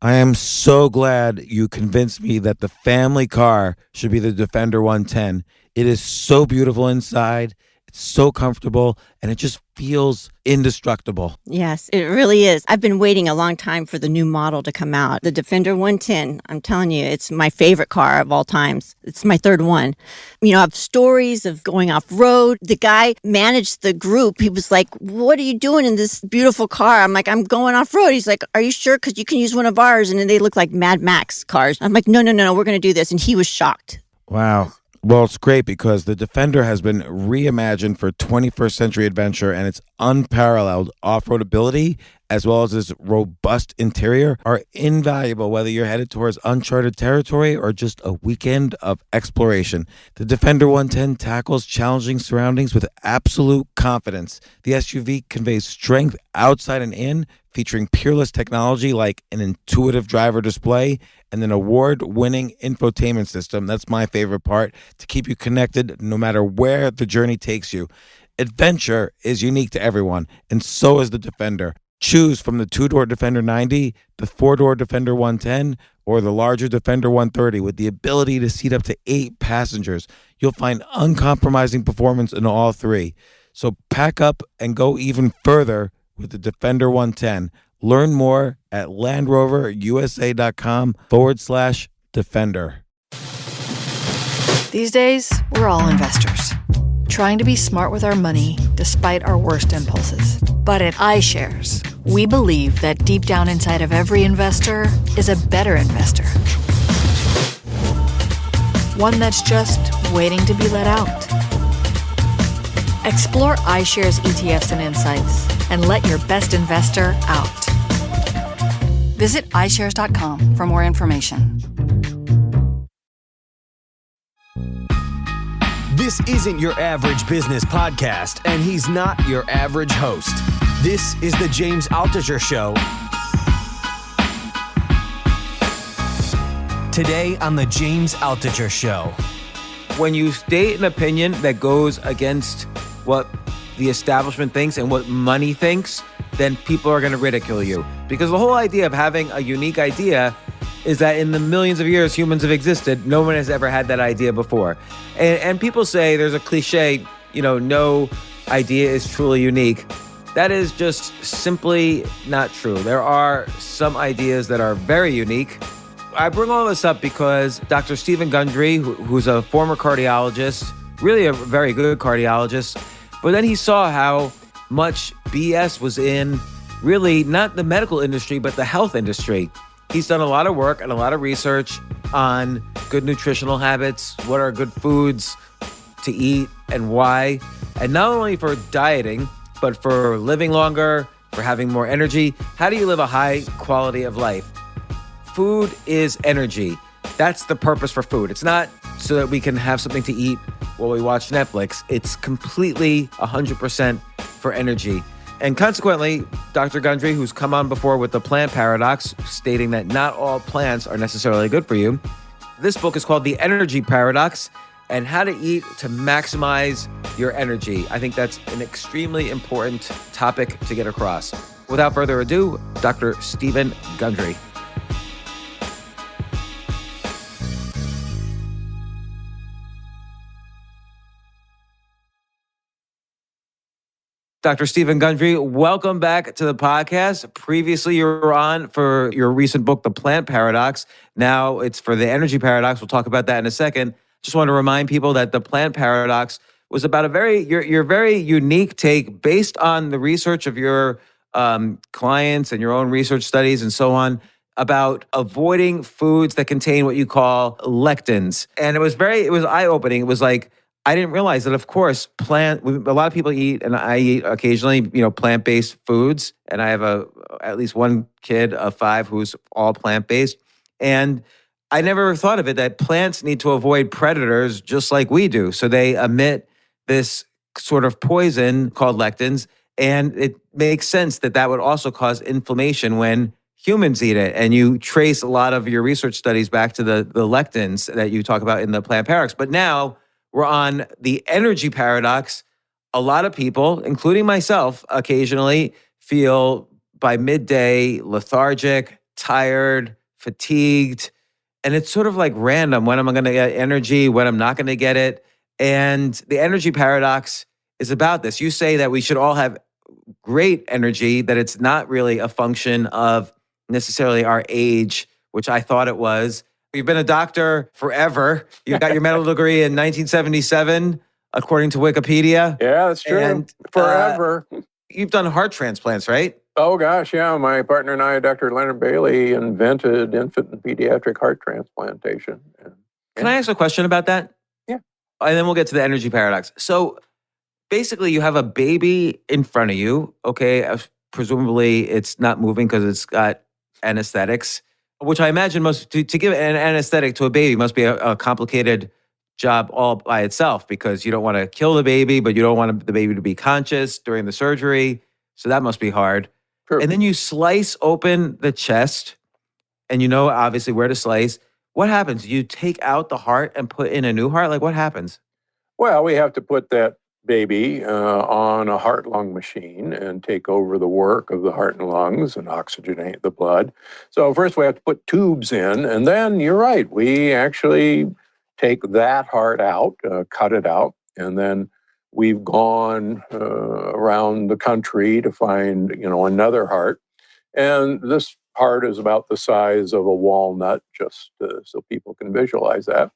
I am so glad you convinced me that the family car should be the Defender 110. It is so beautiful inside, it's so comfortable, and it just feels indestructible. Yes, it really is. I've been waiting a long time for the new model to come out. The Defender 110, I'm telling you, it's my favorite car of all times. It's my third one. You know, I have stories of going off-road. The guy managed the group. He was like, what are you doing in this beautiful car? I'm like, I'm going off-road. He's like, are you sure? Because you can use one of ours. And then they look like Mad Max cars. I'm like, no, we're going to do this. And he was shocked. Wow. Well, it's great because the Defender has been reimagined for 21st century adventure, and its unparalleled off-road ability, as well as its robust interior, are invaluable whether you're headed towards uncharted territory or just a weekend of exploration. The Defender 110 tackles challenging surroundings with absolute confidence. The SUV conveys strength outside and in, featuring peerless technology like an intuitive driver display and an award-winning infotainment system. That's my favorite part, to keep you connected no matter where the journey takes you. Adventure is unique to everyone, and so is the Defender. Choose from the two-door Defender 90, the four-door Defender 110, or the larger Defender 130 with the ability to seat up to 8 passengers. You'll find uncompromising performance in all three. So pack up and go even further with the Defender 110. Learn more at LandRoverUSA.com/Defender. These days, we're all investors, trying to be smart with our money despite our worst impulses. But at iShares, we believe that deep down inside of every investor is a better investor. One that's just waiting to be let out. Explore iShares ETFs and insights and let your best investor out. Visit iShares.com for more information. This isn't your average business podcast, and he's not your average host. This is the James Altucher Show. Today on the James Altucher Show. When you state an opinion that goes against what the establishment thinks and what money thinks, then people are going to ridicule you. Because the whole idea of having a unique idea is that in the millions of years humans have existed, no one has ever had that idea before. And people say, there's a cliche, no idea is truly unique. That is just simply not true. There are some ideas that are very unique. I bring all this up because Dr. Stephen Gundry, who's a former cardiologist, really a very good cardiologist, but then he saw how much BS was in really not the medical industry, but the health industry. He's done a lot of work and a lot of research on good nutritional habits, what are good foods to eat and why, and not only for dieting, but for living longer, for having more energy. How do you live a high quality of life? Food is energy. That's the purpose for food. It's not so that we can have something to eat while we watch Netflix. It's completely 100% for energy. And consequently, Dr. Gundry, who's come on before with the plant paradox, stating that not all plants are necessarily good for you. This book is called The Energy Paradox and How to Eat to Maximize Your Energy. I think that's an extremely important topic to get across. Without further ado, Dr. Stephen Gundry. Dr. Stephen Gundry, welcome back to the podcast. Previously, you were on for your recent book, The Plant Paradox. Now it's for The Energy Paradox. We'll talk about that in a second. Just want to remind people that The Plant Paradox was about your very unique take based on the research of your clients and your own research studies and so on about avoiding foods that contain what you call lectins. And it was eye-opening. It was like, I didn't realize that, of course, a lot of people eat, and I eat occasionally, plant-based foods. And I have at least one kid of 5 who's all plant-based. And I never thought of it that plants need to avoid predators just like we do. So they emit this sort of poison called lectins. And it makes sense that would also cause inflammation when humans eat it. And you trace a lot of your research studies back to the lectins that you talk about in the plant paradox. But now we're on the energy paradox. A lot of people, including myself, occasionally feel by midday lethargic, tired, fatigued, and it's sort of like random when am I going to get energy, when I'm not going to get it. And the energy paradox is about this. You say that we should all have great energy, that it's not really a function of necessarily our age, which I thought it was. You've been a doctor forever. You got your medical degree in 1977, according to Wikipedia. Yeah, that's true. And Forever. you've done heart transplants, right? Oh, gosh, yeah. My partner and I, Dr. Leonard Bailey, invented infant and pediatric heart transplantation. Can I ask a question about that? Yeah. And then we'll get to the energy paradox. So basically, you have a baby in front of you, okay? Presumably, it's not moving because it's got anesthetics, which I imagine to give an anesthetic to a baby must be a complicated job all by itself, because you don't want to kill the baby, but you don't want the baby to be conscious during the surgery. So that must be hard. True. And then you slice open the chest, and you know obviously where to slice. What happens? You take out the heart and put in a new heart? Like, what happens? Well, we have to put that baby on a heart-lung machine and take over the work of the heart and lungs and oxygenate the blood. So first we have to put tubes in, and then you're right, we actually take that heart out, cut it out, and then we've gone around the country to find, another heart. And this heart is about the size of a walnut, just so people can visualize that.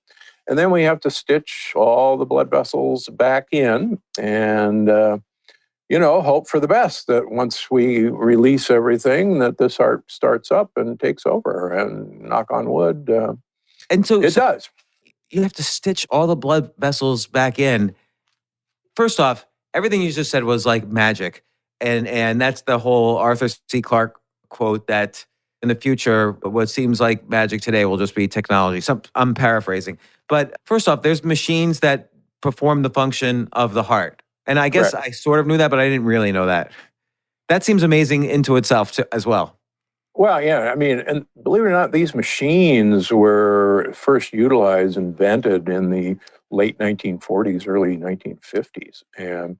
And then we have to stitch all the blood vessels back in and, hope for the best that once we release everything, that this heart starts up and takes over, and knock on wood, And so it does. You have to stitch all the blood vessels back in. First off, everything you just said was like magic. And that's the whole Arthur C. Clarke quote that in the future, what seems like magic today will just be technology. I'm paraphrasing. But first off, there's machines that perform the function of the heart. And I guess Correct. I sort of knew that, but I didn't really know that. That seems amazing into itself as well. Well, yeah, I mean, and believe it or not, these machines were first invented in the late 1940s, early 1950s. And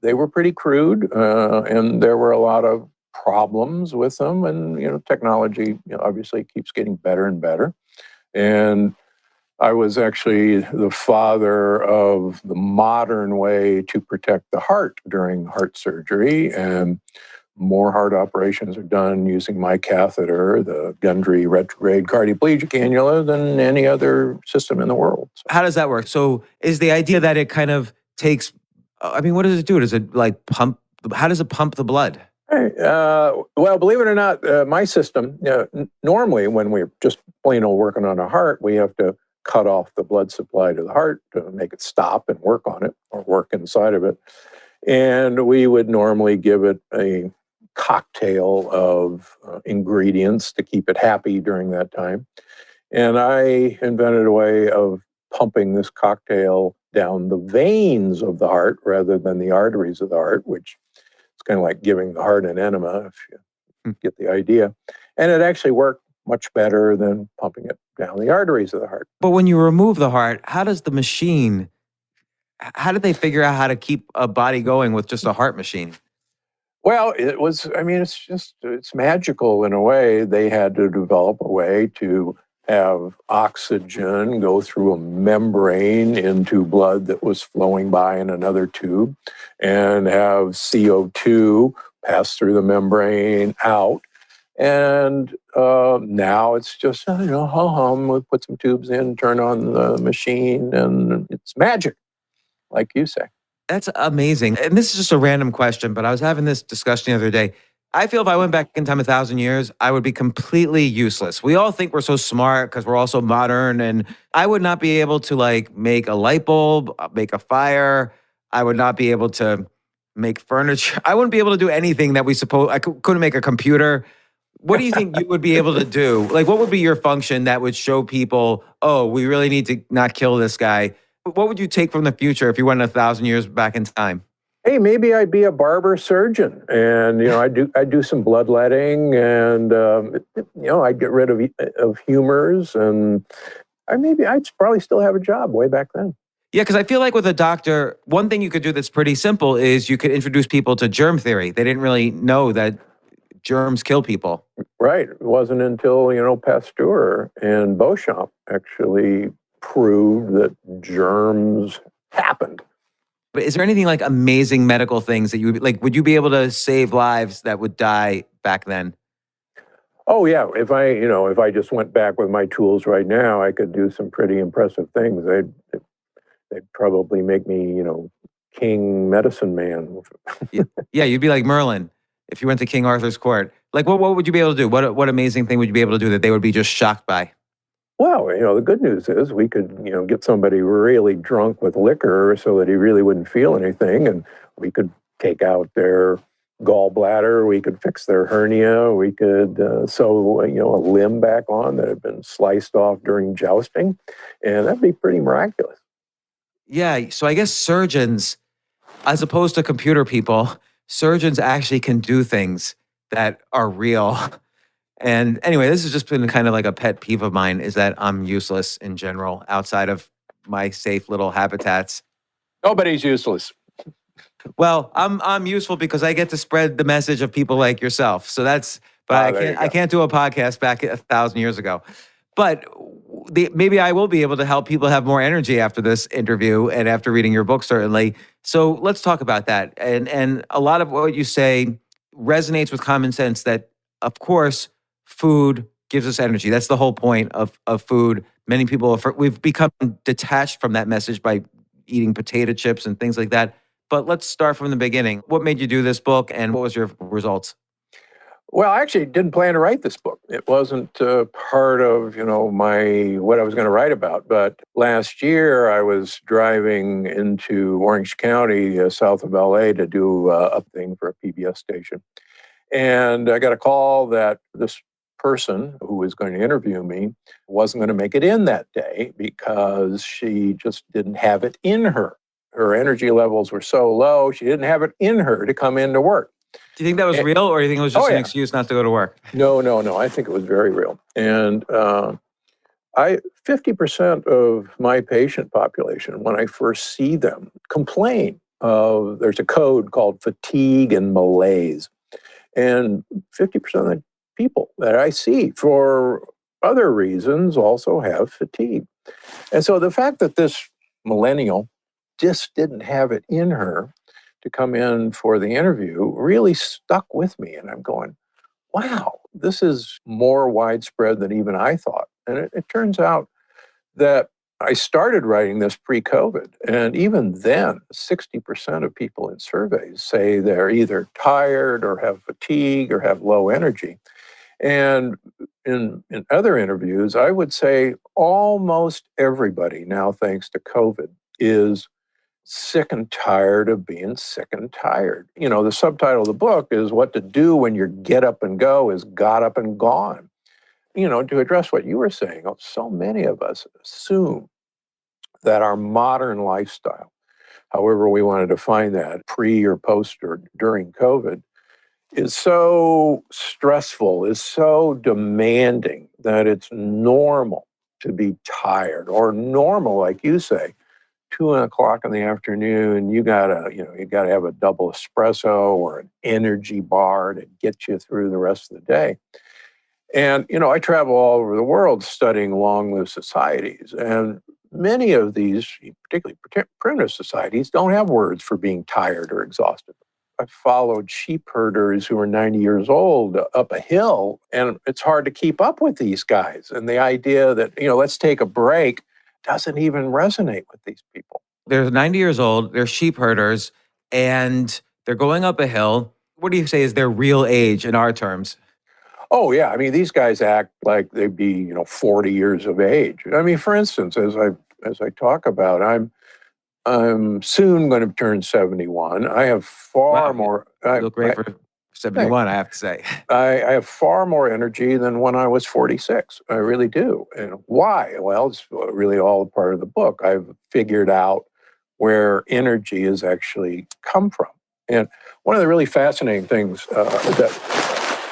they were pretty crude, and there were a lot of problems with them. And, technology, obviously keeps getting better and better. And I was actually the father of the modern way to protect the heart during heart surgery. And more heart operations are done using my catheter, the Gundry retrograde cardioplegic cannula, than any other system in the world. How does that work? So is the idea that it kind of takes, what does it do? Does it like pump? How does it pump the blood? Well, believe it or not, my system, normally when we're just plain old working on a heart, we have to cut off the blood supply to the heart to make it stop and work on it or work inside of it. And we would normally give it a cocktail of ingredients to keep it happy during that time. And I invented a way of pumping this cocktail down the veins of the heart rather than the arteries of the heart, which is kind of like giving the heart an enema, if you get the idea. And it actually worked much better than pumping it down the arteries of the heart. But when you remove the heart, how did they figure out how to keep a body going with just a heart machine? Well, it's magical in a way. They had to develop a way to have oxygen go through a membrane into blood that was flowing by in another tube, and have CO2 pass through the membrane out. And now it's just, we put some tubes in, turn on the machine, and it's magic, like you say. That's amazing. And this is just a random question, but I was having this discussion the other day. I feel if I went back in time 1,000 years, I would be completely useless. We all think we're so smart because we're all so modern, and I would not be able to make a light bulb, make a fire. I would not be able to make furniture. I wouldn't be able to do anything that I couldn't make a computer. What do you think you would be able to do? What would be your function that would show people, oh, we really need to not kill this guy? What would you take from the future if you went 1,000 years back in time? Hey, maybe I'd be a barber surgeon, and I'd do some bloodletting, and I'd get rid of humors, and I'd probably still have a job way back then. Yeah, because I feel like with a doctor, one thing you could do that's pretty simple is you could introduce people to germ theory. They didn't really know that germs kill people. Right. It wasn't until, Pasteur and Beauchamp actually proved that germs happened. But is there anything like amazing medical things that you would like? Would you be able to save lives that would die back then? Oh yeah, if I just went back with my tools right now, I could do some pretty impressive things. They'd probably make me, king medicine man. Yeah, you'd be like Merlin if you went to King Arthur's court. Like, what would you be able to do? What amazing thing would you be able to do that they would be just shocked by? Well, the good news is we could, get somebody really drunk with liquor so that he really wouldn't feel anything, and we could take out their gallbladder, we could fix their hernia, we could sew, a limb back on that had been sliced off during jousting, and that'd be pretty miraculous. Yeah, so I guess surgeons, as opposed to computer people, surgeons actually can do things that are real. And anyway, this has just been kind of like a pet peeve of mine, is that I'm useless in general outside of my safe little habitats. Nobody's useless. Well, I'm useful because I get to spread the message of people like yourself. So but I can't do a podcast back 1,000 years ago. But maybe I will be able to help people have more energy after this interview and after reading your book, certainly. So let's talk about that. And a lot of what you say resonates with common sense that, of course, food gives us energy. That's the whole point of food. Many people, we've become detached from that message by eating potato chips and things like that. But let's start from the beginning. What made you do this book and what was your results? Well, I actually didn't plan to write this book. It wasn't part of, what I was going to write about. But last year I was driving into Orange County, south of LA, to do a thing for a PBS station. And I got a call that this person who was going to interview me wasn't going to make it in that day because she just didn't have it in her. Her energy levels were so low, she didn't have it in her to come into work. Do you think that was real, or do you think it was just an excuse not to go to work? No. I think it was very real. And 50% of my patient population, when I first see them, complain of, there's a code called fatigue and malaise. And 50% of the people that I see for other reasons also have fatigue. And so the fact that this millennial just didn't have it in her to come in for the interview really stuck with me. And I'm going, wow, this is more widespread than even I thought. And it turns out that I started writing this pre-COVID. And even then, 60% of people in surveys say they're either tired or have fatigue or have low energy. And in other interviews, I would say almost everybody now, thanks to COVID, is sick and tired of being sick and tired. The subtitle of the book is What to Do When Your Get Up and Go is Got Up and Gone. To address what you were saying, so many of us assume that our modern lifestyle, however we want to define that, pre or post or during COVID, is so stressful, is so demanding that it's normal to be tired, or normal, like you say, 2:00 in the afternoon, you gotta have a double espresso or an energy bar to get you through the rest of the day. And, I travel all over the world studying long-lived societies. And many of these, particularly primitive societies, don't have words for being tired or exhausted. I followed sheep herders who are 90 years old up a hill, and it's hard to keep up with these guys. And the idea that, let's take a break doesn't even resonate with these people. They're 90 years old, they're sheep herders, and they're going up a hill. What do you say is their real age in our terms? Oh, yeah. I mean, these guys act like they'd be, 40 years of age. I mean, for instance, as I talk about, I'm soon going to turn 71. I have far more. You look great for 71, I have to say. I have far more energy than when I was 46. I really do. And why? Well, it's really all part of the book. I've figured out where energy has actually come from. And one of the really fascinating things that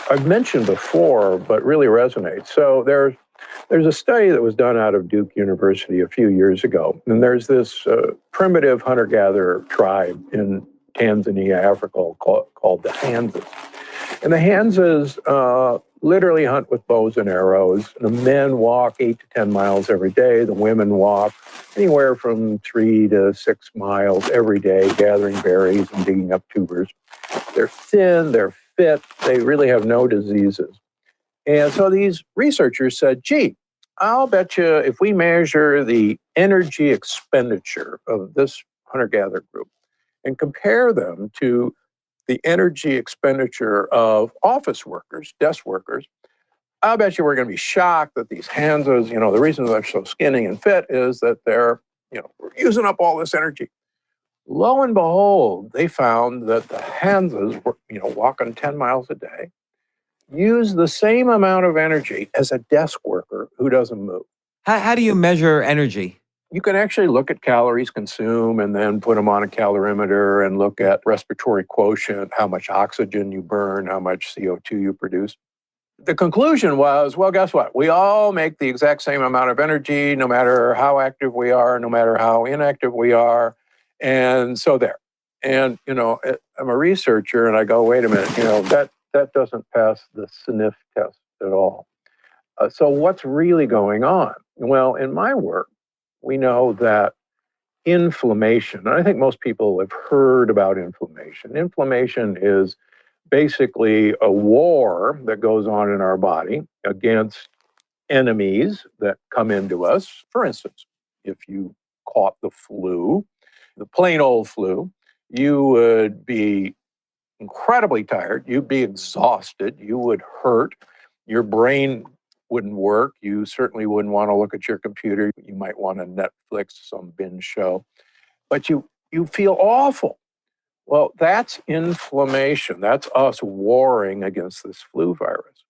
I've mentioned before, but really resonates. So there's a study that was done out of Duke University a few years ago. And there's this primitive hunter-gatherer tribe in Tanzania, Africa, called the Hanses. And the Hansas literally hunt with bows and arrows. The men walk 8 to 10 miles every day. The women walk anywhere from 3 to 6 miles every day, gathering berries and digging up tubers. They're thin, they're fit, they really have no diseases. And so these researchers said, gee, I'll bet you if we measure the energy expenditure of this hunter-gatherer group and compare them to the energy expenditure of office workers, desk workers, I'll bet you we're going to be shocked that these Hansas, the reason they're so skinny and fit is that they're, we're using up all this energy. Lo and behold, they found that the Hansas were, walking 10 miles a day, use the same amount of energy as a desk worker who doesn't move. How do you measure energy? You can actually look at calories consumed and then put them on a calorimeter and look at respiratory quotient, how much oxygen you burn, how much CO2 you produce. The conclusion was, well, guess what? We all make the exact same amount of energy, no matter how active we are, no matter how inactive we are. And so there. And, I'm a researcher and I go, wait a minute, that doesn't pass the sniff test at all. So what's really going on? Well, in my work, we know that inflammation, and I think most people have heard about inflammation. Inflammation is basically a war that goes on in our body against enemies that come into us. For instance, if you caught the flu, the plain old flu, you would be incredibly tired, you'd be exhausted, you would hurt, your brain wouldn't work. You certainly wouldn't want to look at your computer. You might want to Netflix some binge show, but you feel awful. Well, that's inflammation. That's us warring against this flu virus.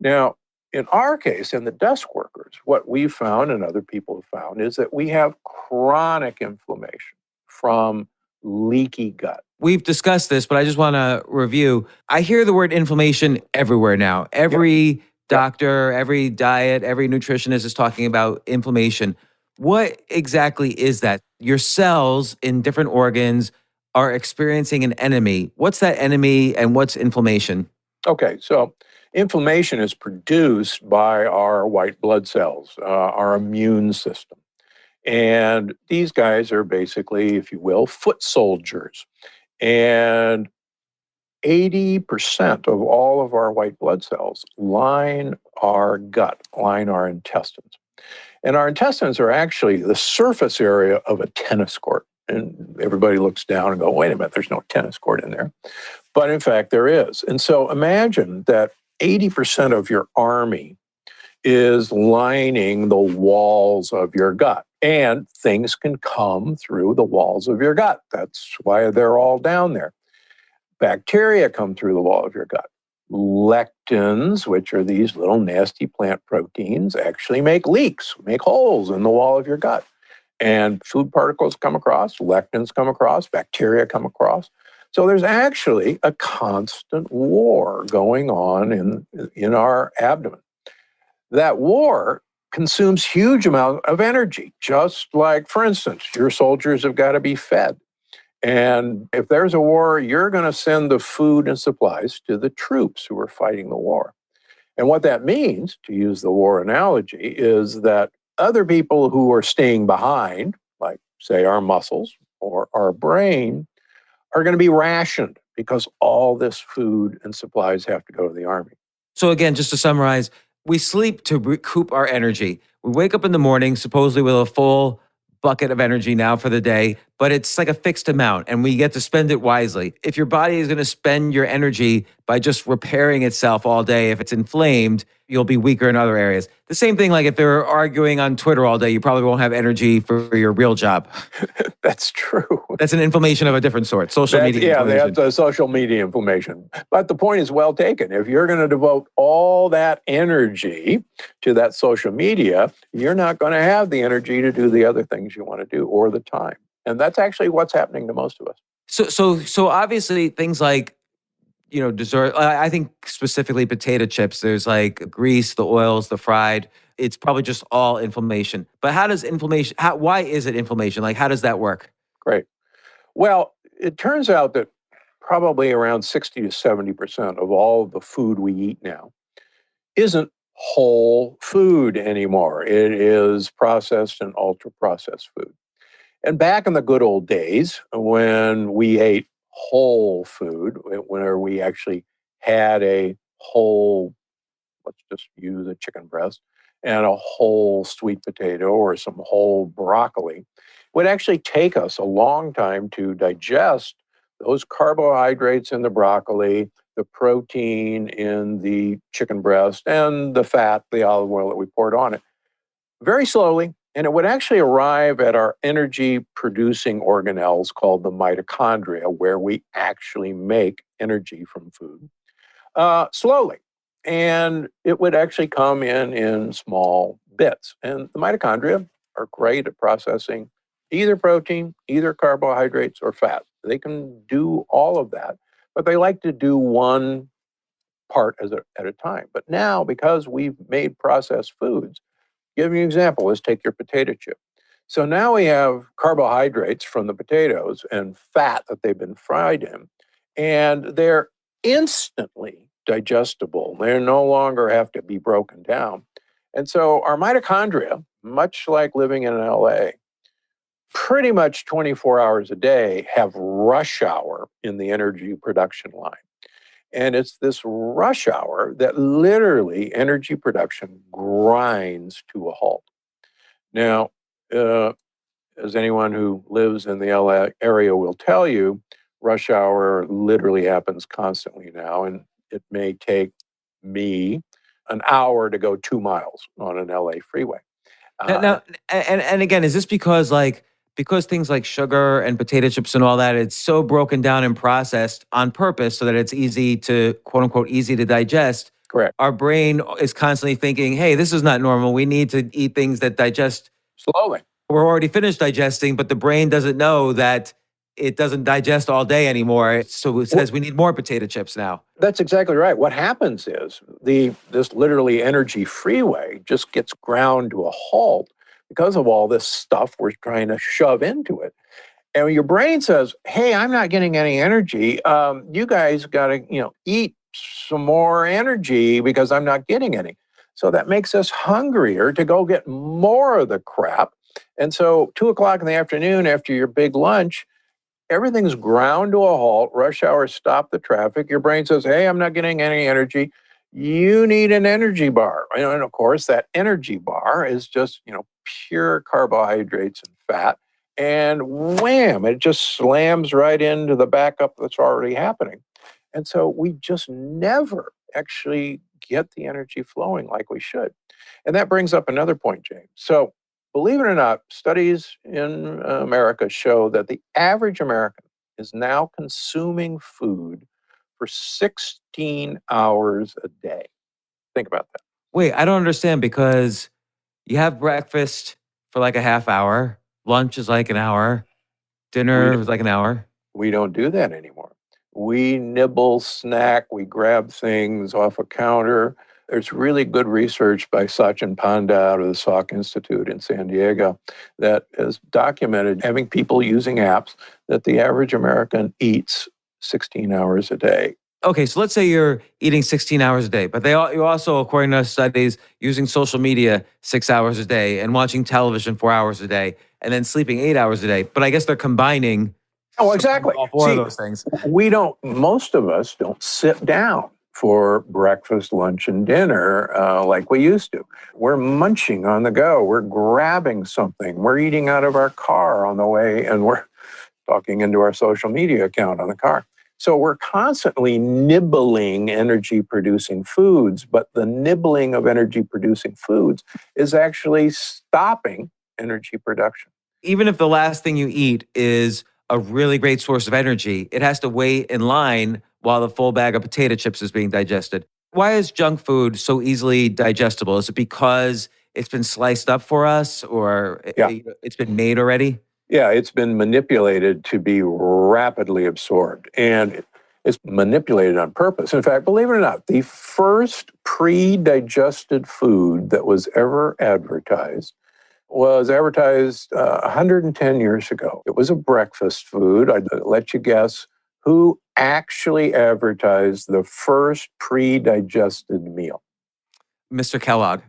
Now, in our case, in the desk workers, what we've found and other people have found is that we have chronic inflammation from leaky gut. We've discussed this, but I just want to review. I hear the word inflammation everywhere now. Every doctor, every diet, every nutritionist is talking about inflammation. What exactly is that? Your cells in different organs are experiencing an enemy. What's that enemy and what's inflammation? Okay, so inflammation is produced by our white blood cells, our immune system. And these guys are basically, if you will, foot soldiers. And 80% of all of our white blood cells line our gut, line our intestines. And our intestines are actually the surface area of a tennis court. And everybody looks down and go, wait a minute, there's no tennis court in there. But in fact, there is. And so imagine that 80% of your army is lining the walls of your gut. And things can come through the walls of your gut. That's why they're all down there. Bacteria come through the wall of your gut. Lectins, which are these little nasty plant proteins, actually make leaks, make holes in the wall of your gut. And food particles come across, lectins come across, bacteria come across. So there's actually a constant war going on in our abdomen. That war consumes huge amount of energy, just like, for instance, your soldiers have got to be fed. And if there's a war, you're going to send the food and supplies to the troops who are fighting the war. And what that means, to use the war analogy, is that other people who are staying behind, like, say, our muscles or our brain, are going to be rationed because all this food and supplies have to go to the army. So again, just to summarize, we sleep to recoup our energy. We wake up in the morning, supposedly with a full bucket of energy now for the day, but it's like a fixed amount and we get to spend it wisely. If your body is going to spend your energy by just repairing itself all day, if it's inflamed, you'll be weaker in other areas. The same thing, like if they're arguing on Twitter all day, you probably won't have energy for your real job. That's true. That's an inflammation of a different sort, social media inflammation. Yeah, that's a social media inflammation. But the point is well taken. If you're going to devote all that energy to that social media, you're not going to have the energy to do the other things you want to do or the time. And that's actually what's happening to most of us. So obviously things like, dessert, I think specifically potato chips, there's like grease, the oils, the fried, it's probably just all inflammation. But how does inflammation, why is it inflammation? Like, how does that work? Great. Well, it turns out that probably around 60 to 70% of all of the food we eat now isn't whole food anymore. It is processed and ultra processed food. And back in the good old days when we ate whole food, where we actually had a whole, let's just use a chicken breast, and a whole sweet potato or some whole broccoli, it would actually take us a long time to digest those carbohydrates in the broccoli, the protein in the chicken breast, and the fat, the olive oil that we poured on it, very slowly. And it would actually arrive at our energy producing organelles called the mitochondria, where we actually make energy from food, slowly. And it would actually come in small bits. And the mitochondria are great at processing either protein, either carbohydrates, or fat. They can do all of that, but they like to do one part at a time. But now, because we've made processed foods, give you an example. Let's take your potato chip. So now we have carbohydrates from the potatoes and fat that they've been fried in, and they're instantly digestible. They no longer have to be broken down. And so our mitochondria, much like living in LA, pretty much 24 hours a day have rush hour in the energy production line. And it's this rush hour that literally energy production grinds to a halt. Now, as anyone who lives in the LA area will tell you, rush hour literally happens constantly now, and it may take me an hour to go 2 miles on an LA freeway. Now, and again, is this because things like sugar and potato chips and all that, it's so broken down and processed on purpose so that it's easy to, quote unquote, easy to digest? Correct. Our brain is constantly thinking, hey, this is not normal. We need to eat things that digest Slowly. we're already finished digesting, but the brain doesn't know that it doesn't digest all day anymore. So it says we need more potato chips now. That's exactly right. What happens is this literally energy freeway just gets ground to a halt because of all this stuff we're trying to shove into it. And your brain says, "Hey, I'm not getting any energy. You guys got to, eat some more energy because I'm not getting any." So that makes us hungrier to go get more of the crap. And so 2 o'clock in the afternoon after your big lunch, everything's ground to a halt. Rush hour stop the traffic. Your brain says, "Hey, I'm not getting any energy. You need an energy bar." And of course, that energy bar is just, pure carbohydrates and fat. And wham, it just slams right into the backup that's already happening. And so we just never actually get the energy flowing like we should. And that brings up another point, James. So believe it or not, studies in America show that the average American is now consuming food for 16 hours a day. Think about that. Wait, I don't understand because you have breakfast for like a half hour, lunch is like an hour, dinner is like an hour. We don't do that anymore. We nibble, snack, we grab things off a counter. There's really good research by Sachin Panda out of the Salk Institute in San Diego that has documented having people using apps that the average American eats 16 hours a day. Okay, so let's say you're eating 16 hours a day, but you're also, according to studies, using social media 6 hours a day and watching television 4 hours a day and then sleeping 8 hours a day. But I guess they're combining exactly. all four of those things. Most of us don't sit down for breakfast, lunch, and dinner like we used to. We're munching on the go. We're grabbing something. We're eating out of our car on the way, and we're talking into our social media account on the car. So we're constantly nibbling energy-producing foods, but the nibbling of energy-producing foods is actually stopping energy production. Even if the last thing you eat is a really great source of energy, it has to wait in line while the full bag of potato chips is being digested. Why is junk food so easily digestible? Is it because it's been sliced up for us or it's been made already? Yeah, it's been manipulated to be rapidly absorbed, and it's manipulated on purpose. In fact, believe it or not, the first pre-digested food that was ever advertised was advertised 110 years ago. It was a breakfast food. I'd let you guess Who actually advertised the first pre-digested meal? Mr. Kellogg.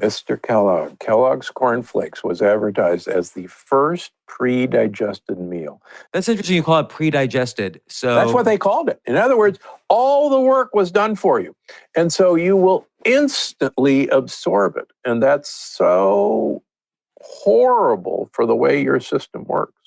Mr. Kellogg. Kellogg's Corn Flakes was advertised as the first pre-digested meal. That's interesting. You call it pre-digested. So That's what they called it. In other words, all the work was done for you. And so you will instantly absorb it. And that's so horrible for the way your system works.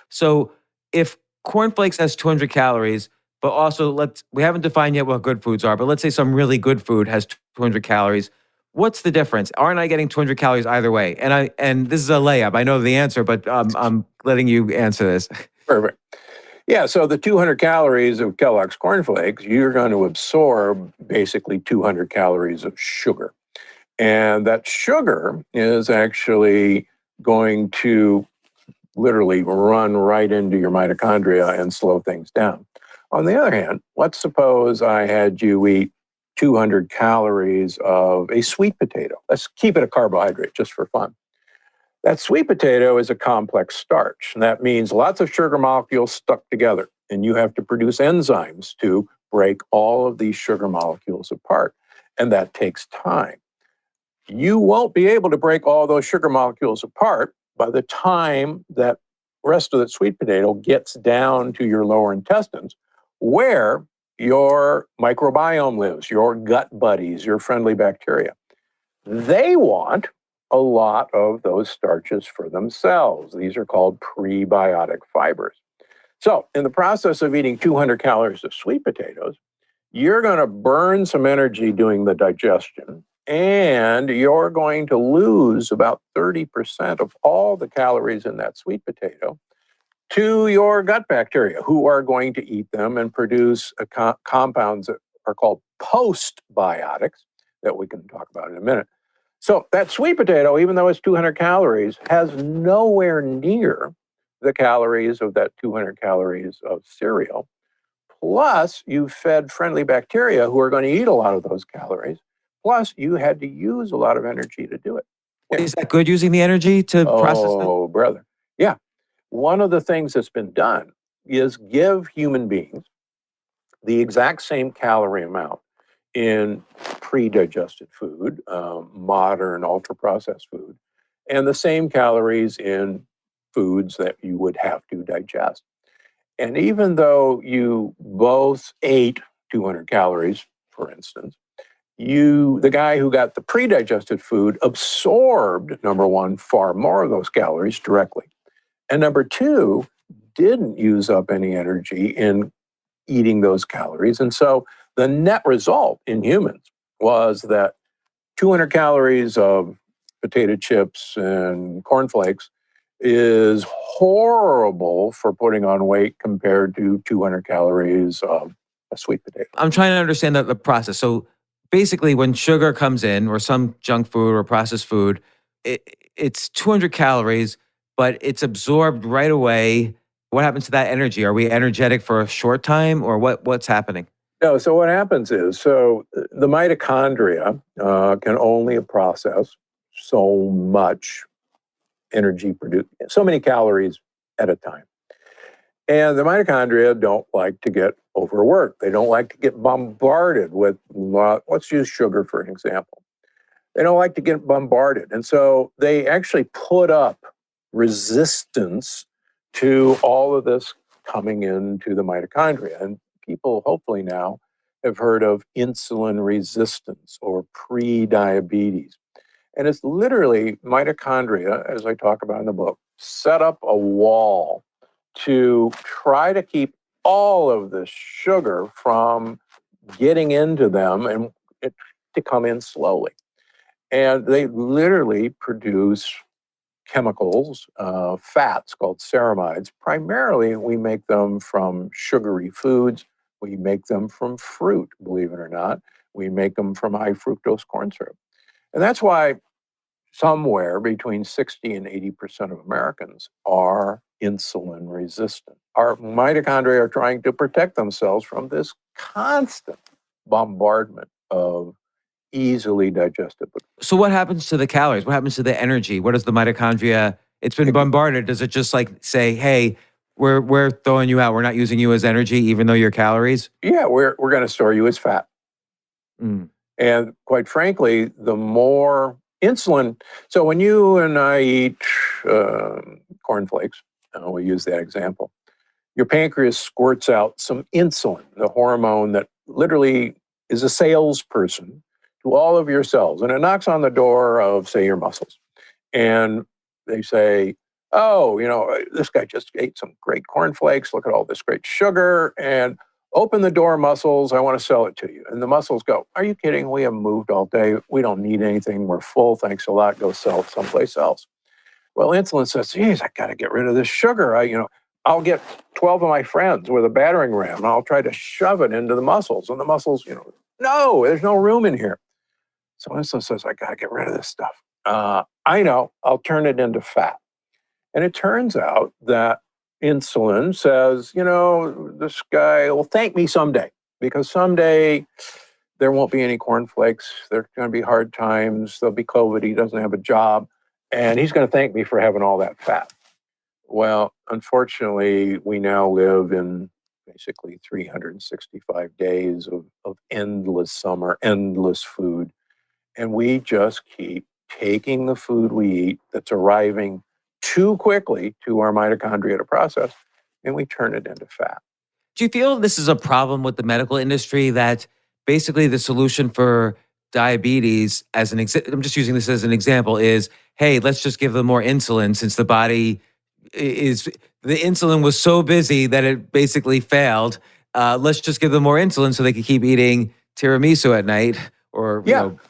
So if cornflakes has 200 calories, but also we haven't defined yet what good foods are, but let's say some really good food has 200 calories. What's the difference? Aren't I getting 200 calories either way? And this is a layup. I know the answer, but I'm letting you answer this. Perfect. Yeah, so the 200 calories of Kellogg's Corn Flakes, you're going to absorb basically 200 calories of sugar. And that sugar is actually going to literally run right into your mitochondria and slow things down. On the other hand, let's suppose I had you eat 200 calories of a sweet potato. Let's keep it a carbohydrate just for fun. That sweet potato is a complex starch, and that means lots of sugar molecules stuck together, and you have to produce enzymes to break all of these sugar molecules apart, and that takes time. You won't be able to break all those sugar molecules apart by the time that rest of the sweet potato gets down to your lower intestines, where your microbiome lives, your gut buddies, your friendly bacteria. They want a lot of those starches for themselves. These are called prebiotic fibers. So in the process of eating 200 calories of sweet potatoes, you're going to burn some energy doing the digestion, and you're going to lose about 30% of all the calories in that sweet potato to your gut bacteria, who are going to eat them and produce compounds that are called postbiotics that we can talk about in a minute. So that sweet potato, even though it's 200 calories, has nowhere near the calories of that 200 calories of cereal. Plus, you fed friendly bacteria who are going to eat a lot of those calories. Plus, you had to use a lot of energy to do it. Is that good, using the energy to process it? Oh, brother. Yeah. One of the things that's been done is give human beings the exact same calorie amount in pre-digested food, modern ultra-processed food, and the same calories in foods that you would have to digest. And even though you both ate 200 calories, for instance, the guy who got the pre-digested food absorbed, number one, far more of those calories directly. And number two, didn't use up any energy in eating those calories. And so the net result in humans was that 200 calories of potato chips and cornflakes is horrible for putting on weight compared to 200 calories of a sweet potato. I'm trying to understand the process. So basically, when sugar comes in, or some junk food or processed food, it's 200 calories, but it's absorbed right away. What happens to that energy? Are we energetic for a short time, or what's happening? No, so what happens is, the mitochondria can only process so much energy produced, so many calories at a time. And the mitochondria don't like to get overworked. They don't like to get bombarded with, let's use sugar for an example. They don't like to get bombarded. And so they actually put up resistance to all of this coming into the mitochondria. And people hopefully now have heard of insulin resistance or pre-diabetes. And it's literally mitochondria, as I talk about in the book, set up a wall to try to keep all of this sugar from getting into them and to come in slowly. And they literally produce chemicals, fats called ceramides. Primarily, we make them from sugary foods. We make them from fruit, believe it or not. We make them from high fructose corn syrup. And that's why somewhere between 60 and 80% of Americans are insulin resistant. Our mitochondria are trying to protect themselves from this constant bombardment of easily digestible. So what happens to the calories? What happens to the energy? What does the mitochondria, it's been bombarded. Does it just like say, hey, we're throwing you out. We're not using you as energy, even though you're calories. Yeah, we're going to store you as fat. Mm. And quite frankly, the more insulin. So when you and I eat cornflakes, we use that example, your pancreas squirts out some insulin, the hormone that literally is a salesperson to all of your cells. And it knocks on the door of, say, your muscles. And they say, oh, this guy just ate some great cornflakes. Look at all this great sugar. And open the door, muscles. I want to sell it to you. And the muscles go, are you kidding? We haven't moved all day. We don't need anything. We're full. Thanks a lot. Go sell it someplace else. Well, insulin says, geez, I got to get rid of this sugar. I'll get 12 of my friends with a battering ram and I'll try to shove it into the muscles. And the muscles, no, there's no room in here. So insulin says, I got to get rid of this stuff. I know, I'll turn it into fat. And it turns out that insulin says, this guy will thank me someday, because someday there won't be any cornflakes. There's going to be hard times. There'll be COVID. He doesn't have a job. And he's going to thank me for having all that fat. Well, unfortunately, we now live in basically 365 days of endless summer, endless food. And we just keep taking the food we eat that's arriving too quickly to our mitochondria to process, and we turn it into fat. Do you feel this is a problem with the medical industry, that basically the solution for diabetes, I'm just using this as an example, is, hey, let's just give them more insulin, since the body the insulin was so busy that it basically failed. Let's just give them more insulin so they can keep eating tiramisu at night or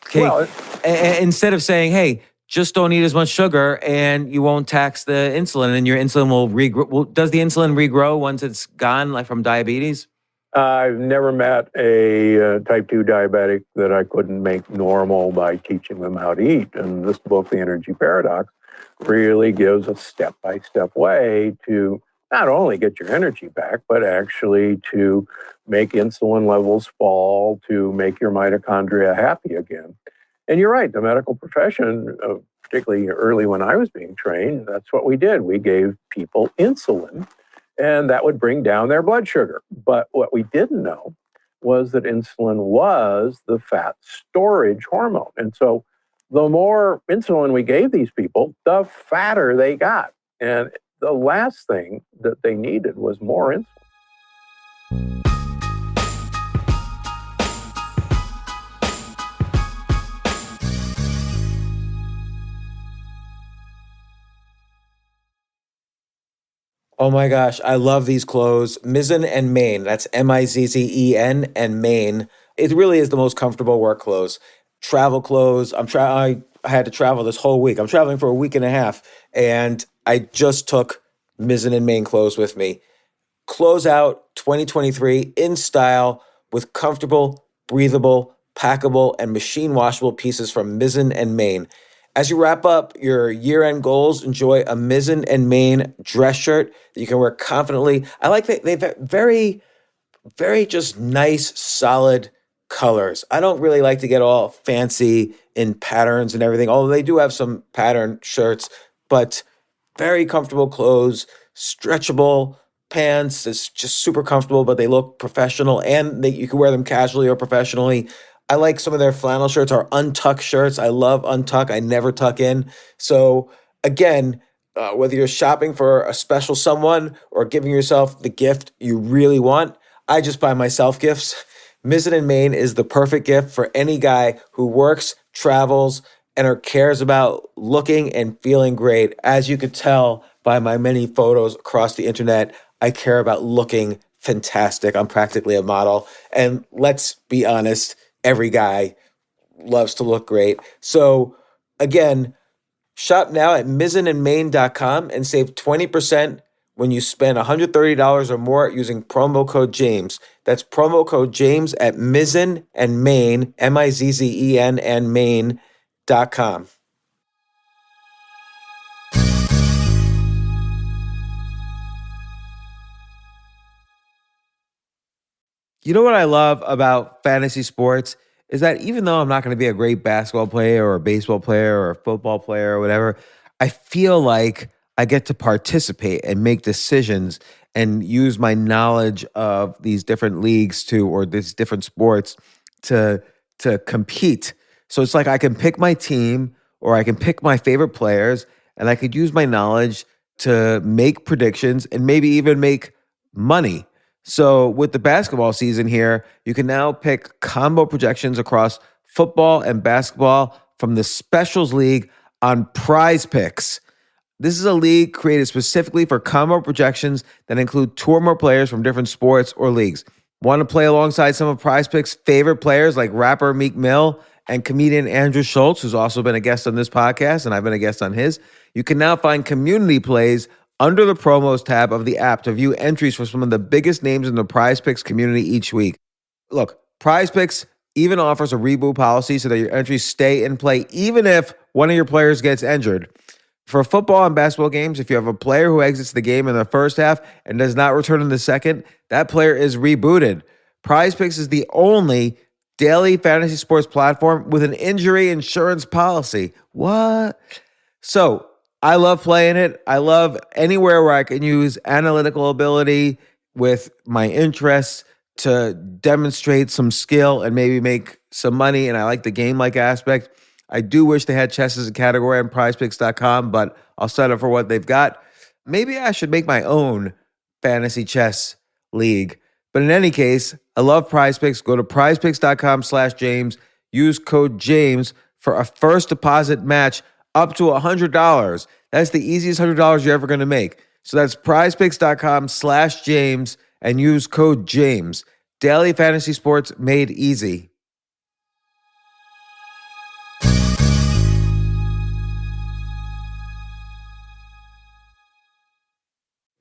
cake. Well, instead of saying, hey, just don't eat as much sugar and you won't tax the insulin, and your insulin will regrow. Does the insulin regrow once it's gone, like from diabetes? I've never met a type 2 diabetic that I couldn't make normal by teaching them how to eat. And this book, The Energy Paradox, really gives a step-by-step way to not only get your energy back, but actually to make insulin levels fall, to make your mitochondria happy again. And you're right, the medical profession, particularly early when I was being trained, that's what we did. We gave people insulin, and that would bring down their blood sugar. But what we didn't know was that insulin was the fat storage hormone. And so the more insulin we gave these people, the fatter they got. And the last thing that they needed was more insulin. Oh my gosh, I love these clothes. Mizzen and Main. That's Mizzen and Main. It really is the most comfortable work clothes. Travel clothes. I had to travel this whole week. I'm traveling for a week and a half, and I just took Mizzen and Main clothes with me. Close out 2023 in style with comfortable, breathable, packable, and machine washable pieces from Mizzen and Main. As you wrap up your year-end goals, enjoy a Mizzen and Main dress shirt that you can wear confidently. I like that they've very, very just nice, solid colors. I don't really like to get all fancy in patterns and everything, although they do have some pattern shirts, but very comfortable clothes, stretchable pants. It's just super comfortable, but they look professional, and you can wear them casually or professionally. I like some of their flannel shirts or untuck shirts. I love untuck. I never tuck in. So again, whether you're shopping for a special someone or giving yourself the gift you really want, I just buy myself gifts. Mizzen and Main is the perfect gift for any guy who works, travels, and cares about looking and feeling great. As you could tell by my many photos across the internet, I care about looking fantastic. I'm practically a model. And let's be honest, every guy loves to look great. So again, shop now at mizzenandmain.com and save 20% when you spend $130 or more using promo code James. That's promo code James at Mizzen and Main, Mizzen and Main.com. You know what I love about fantasy sports is that even though I'm not going to be a great basketball player or a baseball player or a football player or whatever, I feel like I get to participate and make decisions and use my knowledge of these different leagues or these different sports to compete. So it's like I can pick my team or I can pick my favorite players and I could use my knowledge to make predictions and maybe even make money. So with the basketball season here, you can now pick combo projections across football and basketball from the Specials League on Prize Picks. This is a league created specifically for combo projections that include two or more players from different sports or leagues. Want to play alongside some of Prize Picks' favorite players like rapper Meek Mill and comedian Andrew Schultz, who's also been a guest on this podcast, and I've been a guest on his? You can now find community plays under the promos tab of the app to view entries for some of the biggest names in the Prize Picks community each week. Look, Prize Picks even offers a reboot policy so that your entries stay in play even if one of your players gets injured. For football and basketball games, if you have a player who exits the game in the first half and does not return in the second, that player is rebooted. Prize Picks is the only daily fantasy sports platform with an injury insurance policy. What? So I love playing it. I love anywhere where I can use analytical ability with my interests to demonstrate some skill and maybe make some money. And I like the game-like aspect. I do wish they had chess as a category on prizepicks.com, but I'll settle for what they've got. Maybe I should make my own fantasy chess league. But in any case, I love Prize Picks. Go to prizepicks.com/James. Use code James for a first deposit match up to $100. That's the easiest $100 you're ever going to make. So that's prizepicks.com/James and use code James. Daily fantasy sports made easy.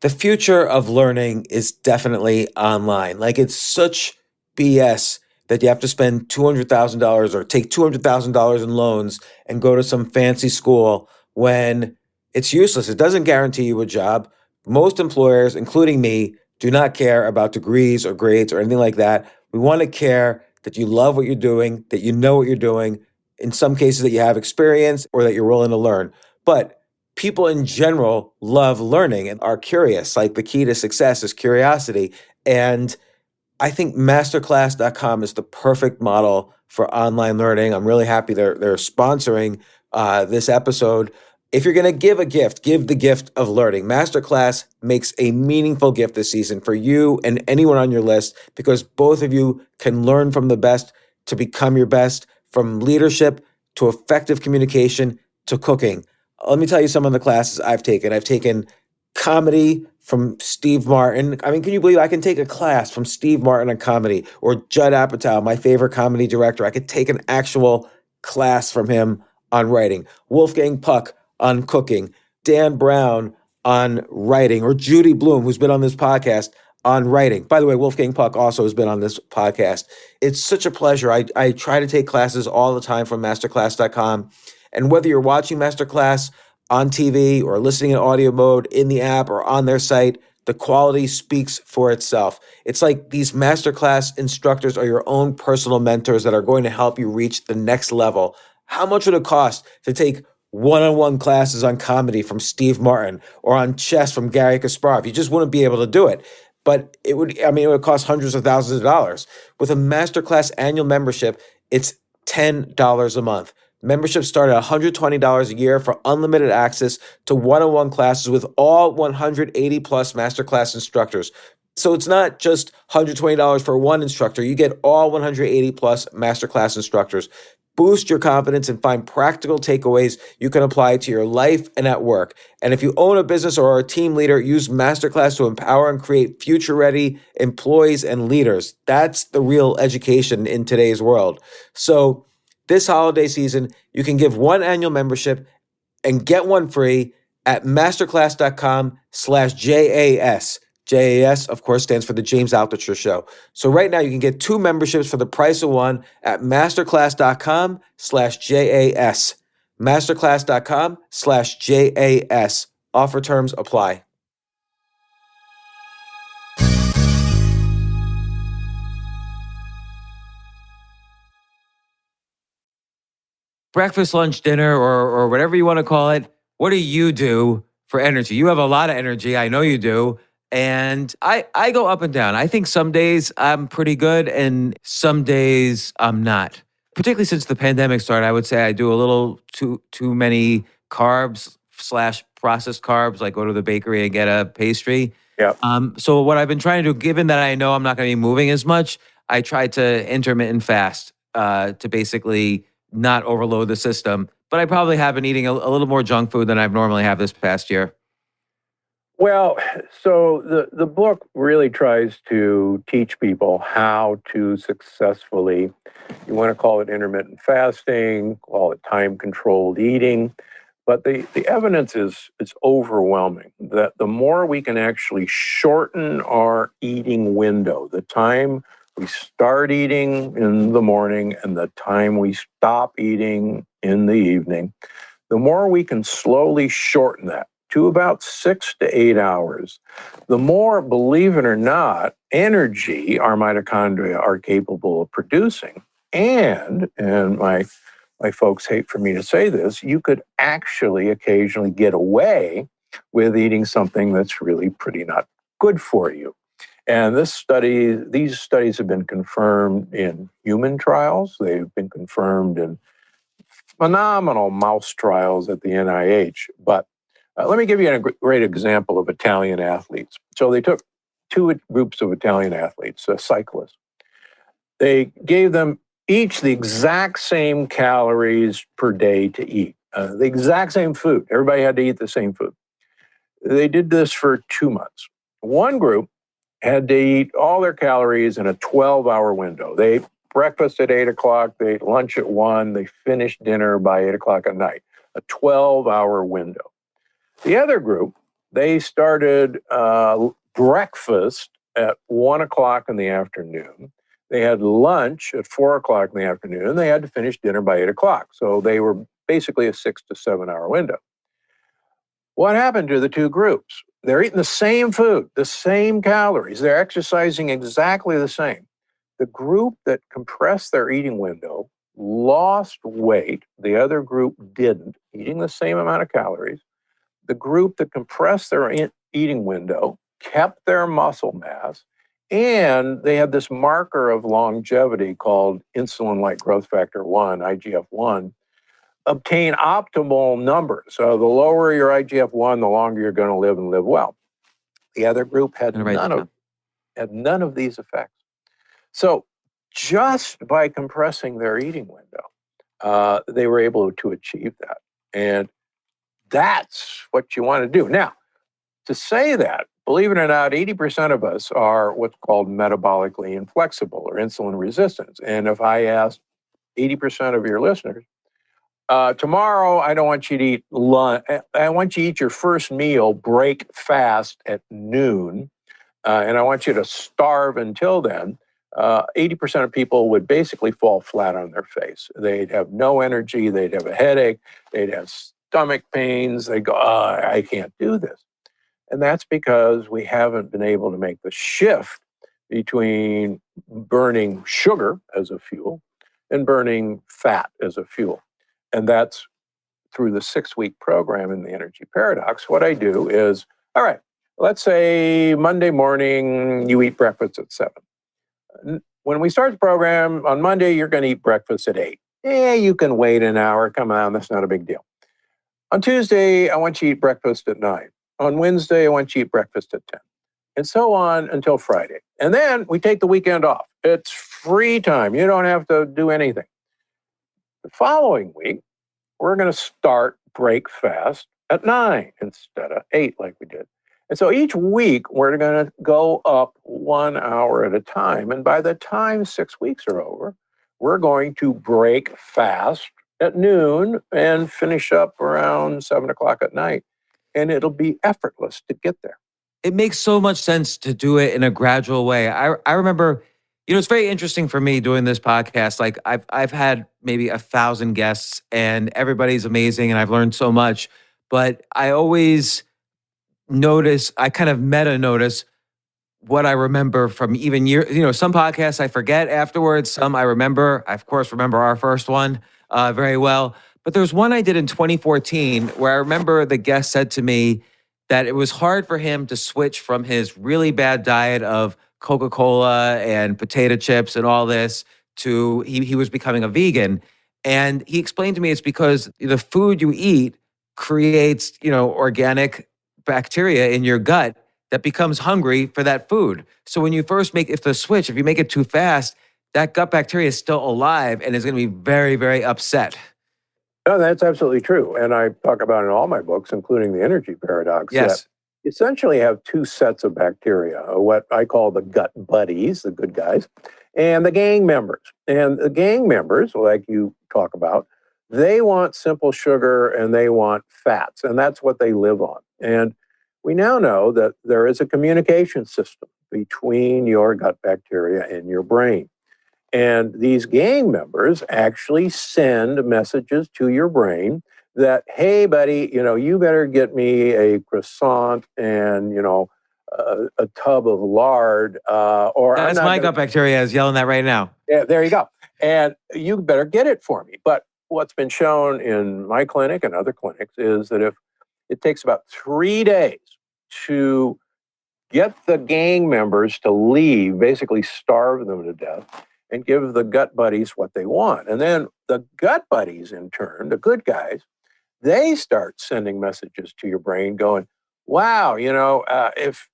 The future of learning is definitely online. Like, it's such BS that you have to spend $200,000 or take $200,000 in loans and go to some fancy school when it's useless. It doesn't guarantee you a job. Most employers, including me, do not care about degrees or grades or anything like that. We want to care that you love what you're doing, that you know what you're doing, in some cases that you have experience or that you're willing to learn. But people in general love learning and are curious. Like, the key to success is curiosity. And I think masterclass.com is the perfect model for online learning. I'm really happy they're sponsoring this episode. If you're going to give a gift, give the gift of learning. Masterclass makes a meaningful gift this season for you and anyone on your list, because both of you can learn from the best to become your best, from leadership to effective communication to cooking. Let me tell you some of the classes I've taken. I've taken comedy from Steve Martin. I mean, can you believe I can take a class from Steve Martin on comedy, or Judd Apatow, my favorite comedy director? I could take an actual class from him on writing. Wolfgang Puck on cooking. Dan Brown on writing, or Judy Bloom, who's been on this podcast, on writing. By the way, Wolfgang Puck also has been on this podcast. It's such a pleasure. I try to take classes all the time from masterclass.com. And whether you're watching Masterclass on TV or listening in audio mode in the app or on their site, the quality speaks for itself. It's like these Masterclass instructors are your own personal mentors that are going to help you reach the next level. How much would it cost to take one-on-one classes on comedy from Steve Martin or on chess from Gary Kasparov? You just wouldn't be able to do it. But it would cost hundreds of thousands of dollars. With a Masterclass annual membership, it's $10 a month. Memberships start at $120 a year for unlimited access to one-on-one classes with all 180 plus Masterclass instructors. So it's not just $120 for one instructor. You get all 180 plus Masterclass instructors. Boost your confidence and find practical takeaways you can apply to your life and at work. And if you own a business or are a team leader, use Masterclass to empower and create future-ready employees and leaders. That's the real education in today's world. So this holiday season, you can give one annual membership and get one free at masterclass.com/JAS. JAS, of course, stands for the James Altucher Show. So right now you can get two memberships for the price of one at masterclass.com/JAS. Masterclass.com/JAS. Offer terms apply. Breakfast, lunch, dinner, or whatever you want to call it. What do you do for energy. You have a lot of energy. I know you do. And I go up and down. I think some days I'm pretty good and some days I'm not. Particularly since the pandemic started, I would say I do a little too many carbs slash processed carbs, like go to the bakery and get a pastry. Yeah. So what I've been trying to do, given that I know I'm not going to be moving as much, I try to intermittent fast to basically not overload the system. But I probably have been eating a little more junk food than I've normally have this past year. Well, so the book really tries to teach people how to successfully, you want to call it intermittent fasting, call it time-controlled eating, but the evidence is overwhelming that the more we can actually shorten our eating window, the time we start eating in the morning and the time we stop eating in the evening, the more we can slowly shorten that to about 6 to 8 hours, the more, believe it or not, energy our mitochondria are capable of producing. And my folks hate for me to say this, you could actually occasionally get away with eating something that's really pretty not good for you. And these studies have been confirmed in human trials. They've been confirmed in phenomenal mouse trials at the NIH. But let me give you a great example of Italian athletes. So they took two groups of Italian athletes, cyclists. They gave them each the exact same calories per day to eat, the exact same food. Everybody had to eat the same food. They did this for 2 months. One group had to eat all their calories in a 12-hour window. They ate breakfast at 8 o'clock, they ate lunch at 1, they finished dinner by 8 o'clock at night, a 12-hour window. The other group, they started breakfast at 1 o'clock in the afternoon. They had lunch at 4 o'clock in the afternoon, and they had to finish dinner by 8 o'clock. So they were basically a 6 to 7 hour window. What happened to the two groups? They're eating the same food, the same calories. They're exercising exactly the same. The group that compressed their eating window lost weight. The other group didn't, eating the same amount of calories. The group that compressed their eating window kept their muscle mass, and they had this marker of longevity called insulin-like growth factor 1, IGF-1, obtain optimal numbers. So the lower your IGF-1, the longer you're going to live and live well. The other group had none of these effects. So just by compressing their eating window, they were able to achieve that. And that's what you want to do. Now, to say that, believe it or not, 80% of us are what's called metabolically inflexible or insulin resistant. And if I asked 80% of your listeners, tomorrow I don't want you to eat lunch, I want you to eat your first meal, break fast at noon, and I want you to starve until then, 80% of people would basically fall flat on their face. They'd have no energy, they'd have a headache, they'd have stomach pains, they go, I can't do this. And that's because we haven't been able to make the shift between burning sugar as a fuel and burning fat as a fuel. And that's through the 6-week program in the Energy Paradox. What I do is, all right, let's say Monday morning you eat breakfast at 7. When we start the program on Monday, you're going to eat breakfast at 8. You can wait an hour, come on, that's not a big deal. On Tuesday, I want you to eat breakfast at 9. On Wednesday, I want you to eat breakfast at 10. And so on until Friday. And then we take the weekend off. It's free time. You don't have to do anything. The following week, we're going to start break fast at 9 instead of 8 like we did. And so each week, we're going to go up 1 hour at a time. And by the time 6 weeks are over, we're going to break fast at noon and finish up around 7 o'clock at night. And it'll be effortless to get there. It makes so much sense to do it in a gradual way. I remember, it's very interesting for me doing this podcast. Like I've had maybe 1,000 guests and everybody's amazing and I've learned so much. But I always I kind of meta notice what I remember from even years. Some podcasts I forget afterwards. Some I remember. I, of course, remember our first one very well. But there's one I did in 2014 where I remember the guest said to me, that it was hard for him to switch from his really bad diet of Coca-Cola and potato chips and all this to he was becoming a vegan. And he explained to me it's because the food you eat creates, organic bacteria in your gut that becomes hungry for that food. So when you first if you make it too fast, that gut bacteria is still alive and is going to be very, very upset. No, that's absolutely true. And I talk about in all my books, including the energy paradox, Yes. that you essentially have two sets of bacteria, what I call the gut buddies, the good guys, and the gang members. And the gang members, like you talk about, they want simple sugar and they want fats, and that's what they live on. And we now know that there is a communication system between your gut bacteria and your brain. And these gang members actually send messages to your brain that, hey, buddy, you better get me a croissant and, a tub of lard, or That's my gut bacteria is yelling that right now. Yeah, there you go. And you better get it for me. But what's been shown in my clinic and other clinics is that if it takes about 3 days to get the gang members to leave, basically starve them to death, and give the gut buddies what they want. And then the gut buddies, in turn, the good guys, they start sending messages to your brain going, wow, if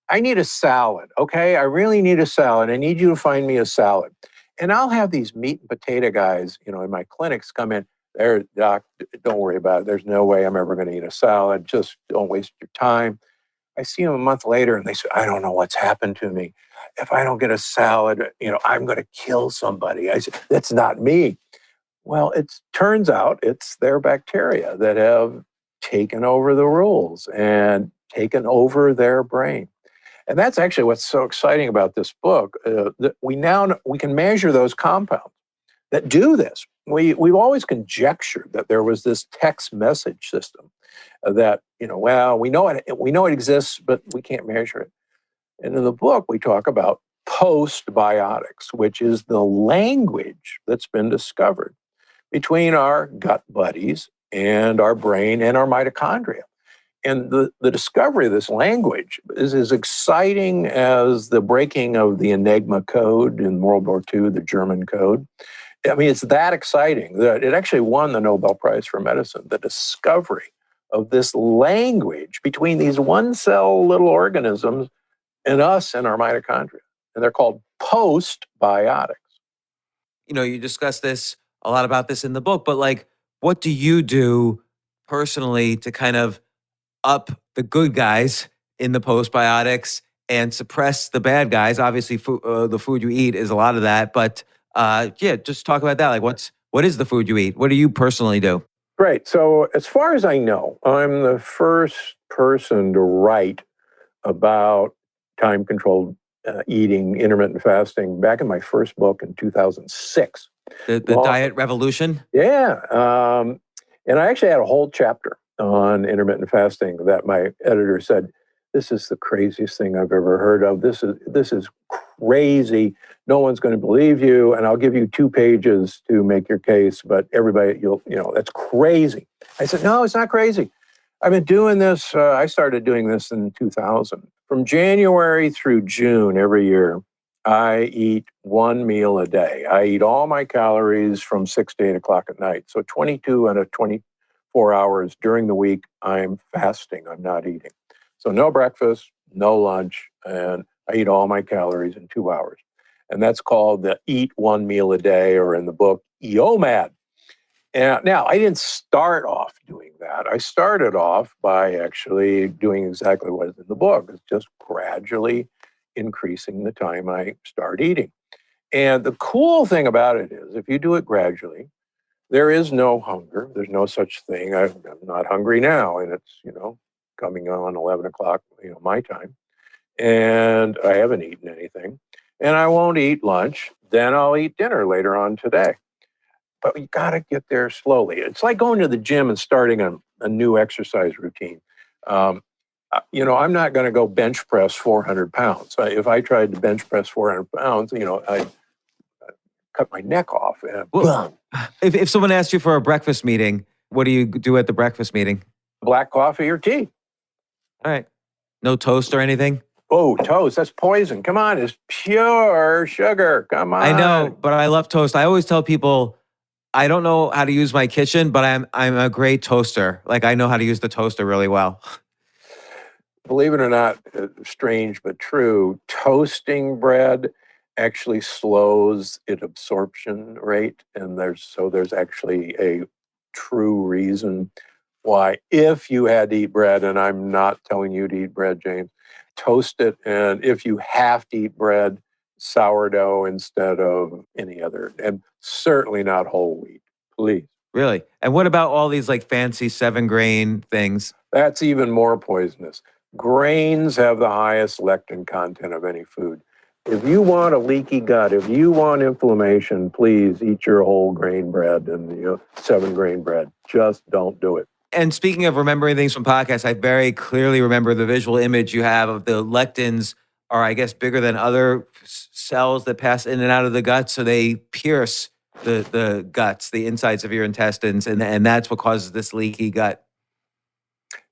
I need a salad, okay, I really need a salad. I need you to find me a salad. And I'll have these meat and potato guys, in my clinics come in. There, doc, don't worry about it. There's no way I'm ever going to eat a salad. Just don't waste your time. I see them a month later and they say, I don't know what's happened to me. If I don't get a salad, I'm going to kill somebody. I said, that's not me. Well, it turns out it's their bacteria that have taken over the rules and taken over their brain. And that's actually what's so exciting about this book. That we can measure those compounds that do this. We've always conjectured that there was this text message system that, we know it exists, but we can't measure it. And in the book, we talk about postbiotics, which is the language that's been discovered between our gut buddies and our brain and our mitochondria. And the discovery of this language is as exciting as the breaking of the Enigma code in World War II, the German code. I mean, it's that exciting that it actually won the Nobel Prize for Medicine, the discovery of this language between these one-cell little organisms and us and our mitochondria. And they're called postbiotics. You discuss this a lot about this in the book, but what do you do personally to kind of up the good guys in the postbiotics and suppress the bad guys? Obviously, the food you eat is a lot of that, but just talk about that. What is the food you eat? What do you personally do? Right. So as far as I know, I'm the first person to write about time-controlled eating, intermittent fasting, back in my first book in 2006. The diet revolution? Yeah. And I actually had a whole chapter on intermittent fasting that my editor said, this is the craziest thing I've ever heard of. This is crazy. No one's going to believe you. And I'll give you 2 pages to make your case, but everybody, that's crazy. I said, no, it's not crazy. I've been doing this. I started doing this in 2000. From January through June every year, I eat 1 meal a day. I eat all my calories from 6 to 8 o'clock at night. So 22 out of 24 hours during the week, I'm fasting. I'm not eating. So no breakfast, no lunch, and I eat all my calories in 2 hours. And that's called the eat 1 meal a day, or in the book, EOMAD. And now, I didn't start off doing that. I started off by actually doing exactly what is in the book. It's just gradually increasing the time I start eating. And the cool thing about it is, if you do it gradually, there is no hunger. There's no such thing. I'm not hungry now, and it's, coming on 11 o'clock, my time. And I haven't eaten anything. And I won't eat lunch. Then I'll eat dinner later on today. But you got to get there slowly. It's like going to the gym and starting a new exercise routine. I'm not going to go bench press 400 pounds. If I tried to bench press 400 pounds, I'd cut my neck off. Well, if someone asked you for a breakfast meeting, what do you do at the breakfast meeting? Black coffee or tea. All right. No toast or anything? Oh, toast, that's poison. Come on, it's pure sugar. Come I know, on. but I love toast. I always tell people I don't know how to use my kitchen, but I'm a great toaster. Like I know how to use the toaster really well. Believe it or not, strange but true, toasting bread actually slows its absorption rate. And there's actually a true reason why, if you had to eat bread, and I'm not telling you to eat bread, James, toast it. And if you have to eat bread, sourdough instead of any other, and certainly not whole wheat, please. Really? And what about all these like fancy 7-grain things? That's even more poisonous. Grains have the highest lectin content of any food. If you want a leaky gut, if you want inflammation, please eat your whole grain bread and 7-grain bread. Just don't do it. And speaking of remembering things from podcasts, I very clearly remember the visual image you have of the lectins are, I guess, bigger than other cells that pass in and out of the gut. So they pierce the guts, the insides of your intestines, and that's what causes this leaky gut.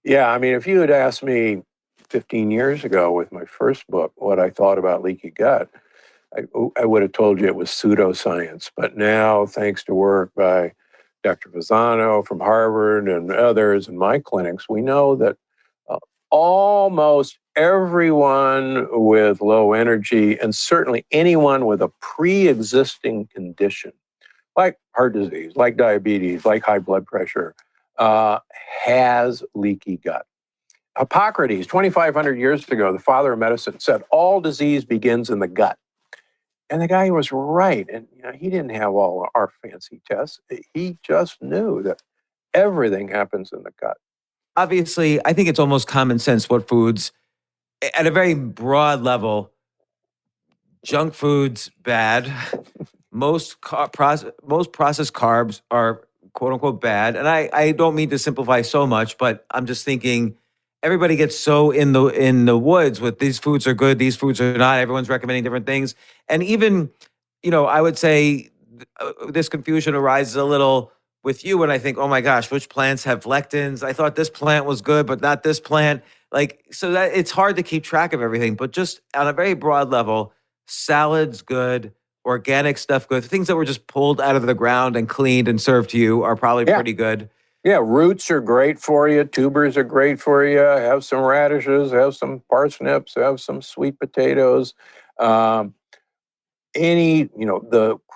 Yeah, I mean, if you had asked me 15 years ago with my first book what I thought about leaky gut, I would have told you it was pseudoscience. But now, thanks to work by Dr. Fasano from Harvard and others in my clinics, we know that almost everyone with low energy, and certainly anyone with a pre-existing condition, like heart disease, like diabetes, like high blood pressure, has leaky gut. Hippocrates, 2,500 years ago, the father of medicine, said all disease begins in the gut. And the guy was right. And he didn't have all our fancy tests. He just knew that everything happens in the gut. Obviously, I think it's almost common sense what foods, at a very broad level, junk foods, bad. Most processed carbs are quote unquote bad. And I don't mean to simplify so much, but I'm just thinking everybody gets so in the woods with these foods are good, these foods are not. Everyone's recommending different things. And even, I would say this confusion arises a little with you when I think, oh my gosh, which plants have lectins? I thought this plant was good, but not this plant. Like, so that it's hard to keep track of everything, but just on a very broad level, salads good, organic stuff good. Things that were just pulled out of the ground and cleaned and served to you are probably pretty good. Yeah, roots are great for you. Tubers are great for you. Have some radishes, have some parsnips, have some sweet potatoes. The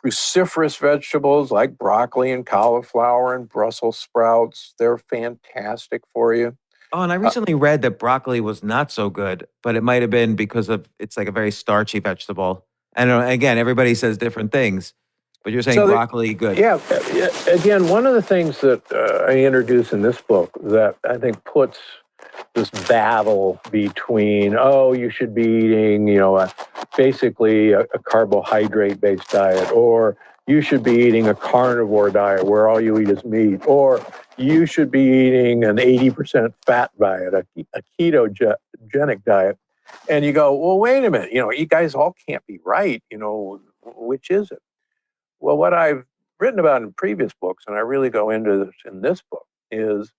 cruciferous vegetables like broccoli and cauliflower and Brussels sprouts, they're fantastic for you. Oh, and I recently read that broccoli was not so good, but it might have been because it's like a very starchy vegetable. And again, everybody says different things, but you're saying broccoli, good. Yeah. Again, one of the things that I introduce in this book that I think puts this battle between, you should be eating, basically a carbohydrate-based diet, or you should be eating a carnivore diet where all you eat is meat, or you should be eating an 80% fat diet, a ketogenic diet. And you go, well, wait a minute, you guys all can't be right, which is it? Well, what I've written about in previous books, and I really go into this in this book, is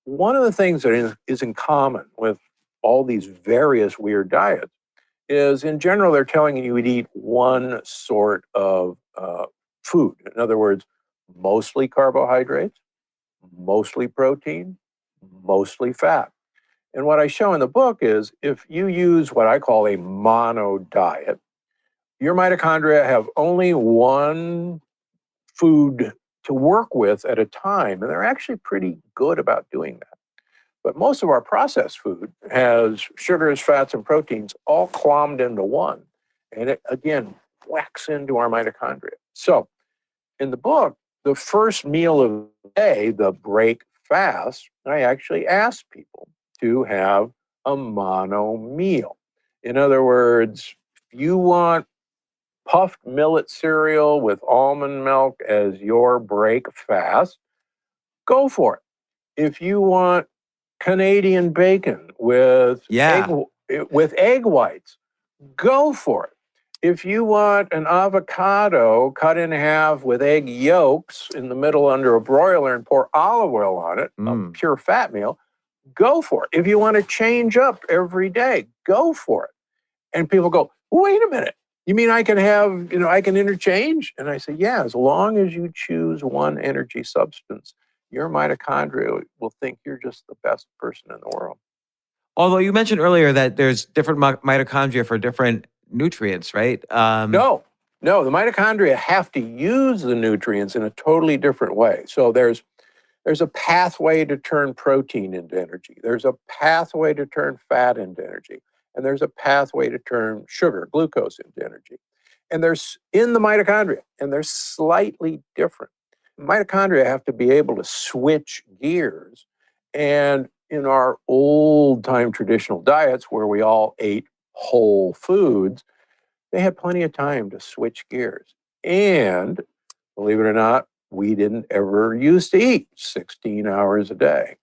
one of the things that is in common with all these various weird diets is, in general, they're telling you would eat one sort of food. In other words, mostly carbohydrates, mostly protein, mostly fat. And what I show in the book is if you use what I call a mono diet, your mitochondria have only one food to work with at a time, and they're actually pretty good about doing that. But most of our processed food has sugars, fats, and proteins all clommed into one. And it, again, whacks into our mitochondria. So in the book, the first meal of the day, the break fast, I actually ask people to have a mono meal. In other words, if you want puffed millet cereal with almond milk as your breakfast, go for it. If you want Canadian bacon with egg whites, go for it. If you want an avocado cut in half with egg yolks in the middle under a broiler and pour olive oil on it, a pure fat meal, go for it. If you want to change up every day, go for it. And people go, wait a minute. You mean I can have, I can interchange? And I say, yeah, as long as you choose one energy substance, your mitochondria will think you're just the best person in the world. Although you mentioned earlier that there's different mitochondria for different nutrients, right? No, the mitochondria have to use the nutrients in a totally different way. So there's a pathway to turn protein into energy. There's a pathway to turn fat into energy. And there's a pathway to turn sugar, glucose, into energy. And there's in the mitochondria, and they're slightly different. Mitochondria have to be able to switch gears. And in our old time traditional diets where we all ate whole foods, they had plenty of time to switch gears. And believe it or not, we didn't ever used to eat 16 hours a day.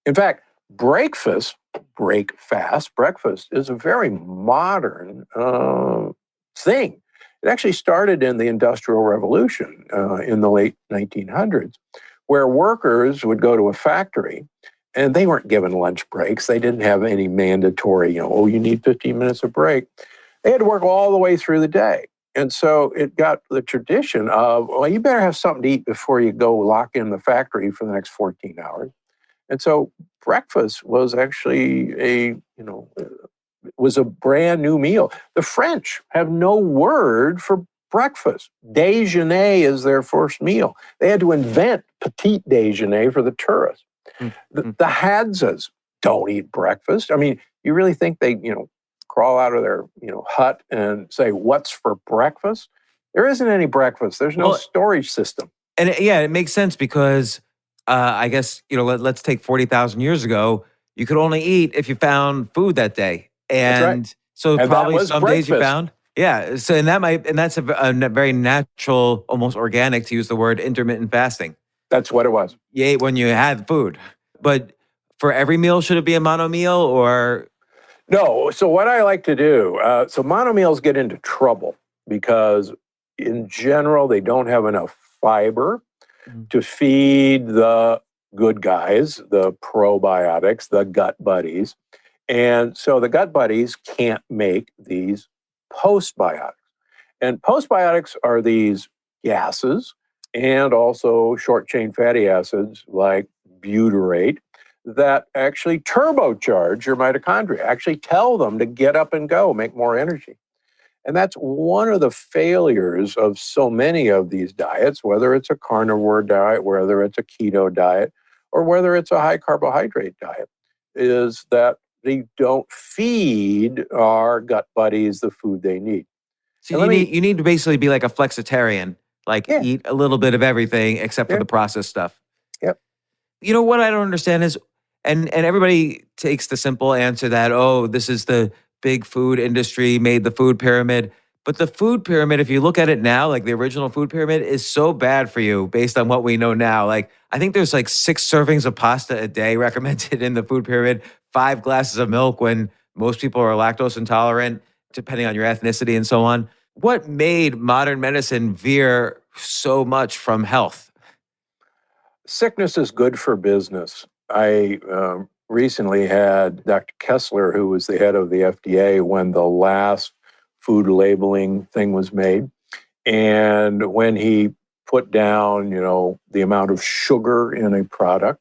In fact, breakfast is a very modern thing. It actually started in the Industrial Revolution in the late 1900s, where workers would go to a factory and they weren't given lunch breaks. They didn't have any mandatory, you need 15 minutes of break. They had to work all the way through the day. And so it got the tradition of, well, you better have something to eat before you go lock in the factory for the next 14 hours. And so breakfast was actually was a brand new meal. The French have no word for breakfast. Déjeuner is their first meal. They had to invent petit déjeuner for the tourists. The Hadzas don't eat breakfast. I mean, you really think they, crawl out of their, hut and say, what's for breakfast? There isn't any breakfast. There's no storage system. And it makes sense because I guess, let's take 40,000 years ago, you could only eat if you found food that day. And that's right. So and probably some breakfast. days you found. Yeah. So, that's a very natural, almost organic, to use the word, intermittent fasting. That's what it was. You ate when you had food. But for every meal, should it be a mono meal or? No. So what I like to do, so mono meals get into trouble because in general, they don't have enough fiber to feed the good guys, the probiotics, the gut buddies. And so the gut buddies can't make these postbiotics. And postbiotics are these gases and also short-chain fatty acids like butyrate that actually turbocharge your mitochondria, actually tell them to get up and go, make more energy. And that's one of the failures of so many of these diets, whether it's a carnivore diet, whether it's a keto diet, or whether it's a high carbohydrate diet, is that they don't feed our gut buddies the food they need. So you need to basically be like a flexitarian, eat a little bit of everything except for the processed stuff. Yep. What I don't understand is, and everybody takes the simple answer that, this is the big food industry made the food pyramid. But the food pyramid, if you look at it now, like the original food pyramid, is so bad for you based on what we know now. I think there's 6 servings of pasta a day recommended in the food pyramid, 5 glasses of milk when most people are lactose intolerant, depending on your ethnicity and so on. What made modern medicine veer so much from health? Sickness is good for business. I recently had Dr. Kessler, who was the head of the FDA when the last food labeling thing was made. And when he put down, the amount of sugar in a product,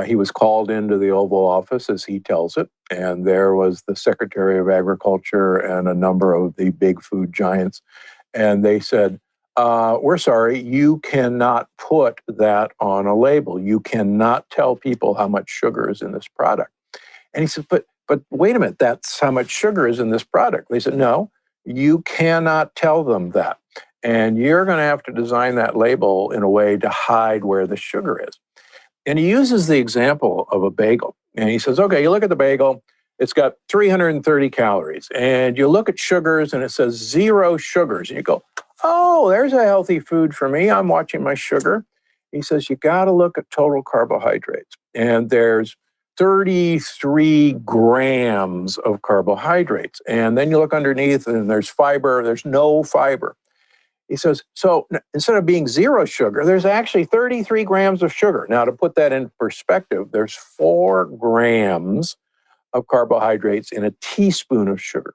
he was called into the Oval Office, as he tells it, and there was the Secretary of Agriculture and a number of the big food giants. And they said, we're sorry, you cannot put that on a label. You cannot tell people how much sugar is in this product. And he said, but wait a minute, that's how much sugar is in this product. They said, no, you cannot tell them that. And you're going to have to design that label in a way to hide where the sugar is. And he uses the example of a bagel. And he says, okay, you look at the bagel, it's got 330 calories. And you look at sugars and it says 0 sugars. And you go, oh, there's a healthy food for me. I'm watching my sugar. He says, you got to look at total carbohydrates. And there's 33 grams of carbohydrates. And then you look underneath and there's fiber. There's no fiber. He says, so instead of being 0 sugar, there's actually 33 grams of sugar. Now, to put that in perspective, there's 4 grams of carbohydrates in a teaspoon of sugar.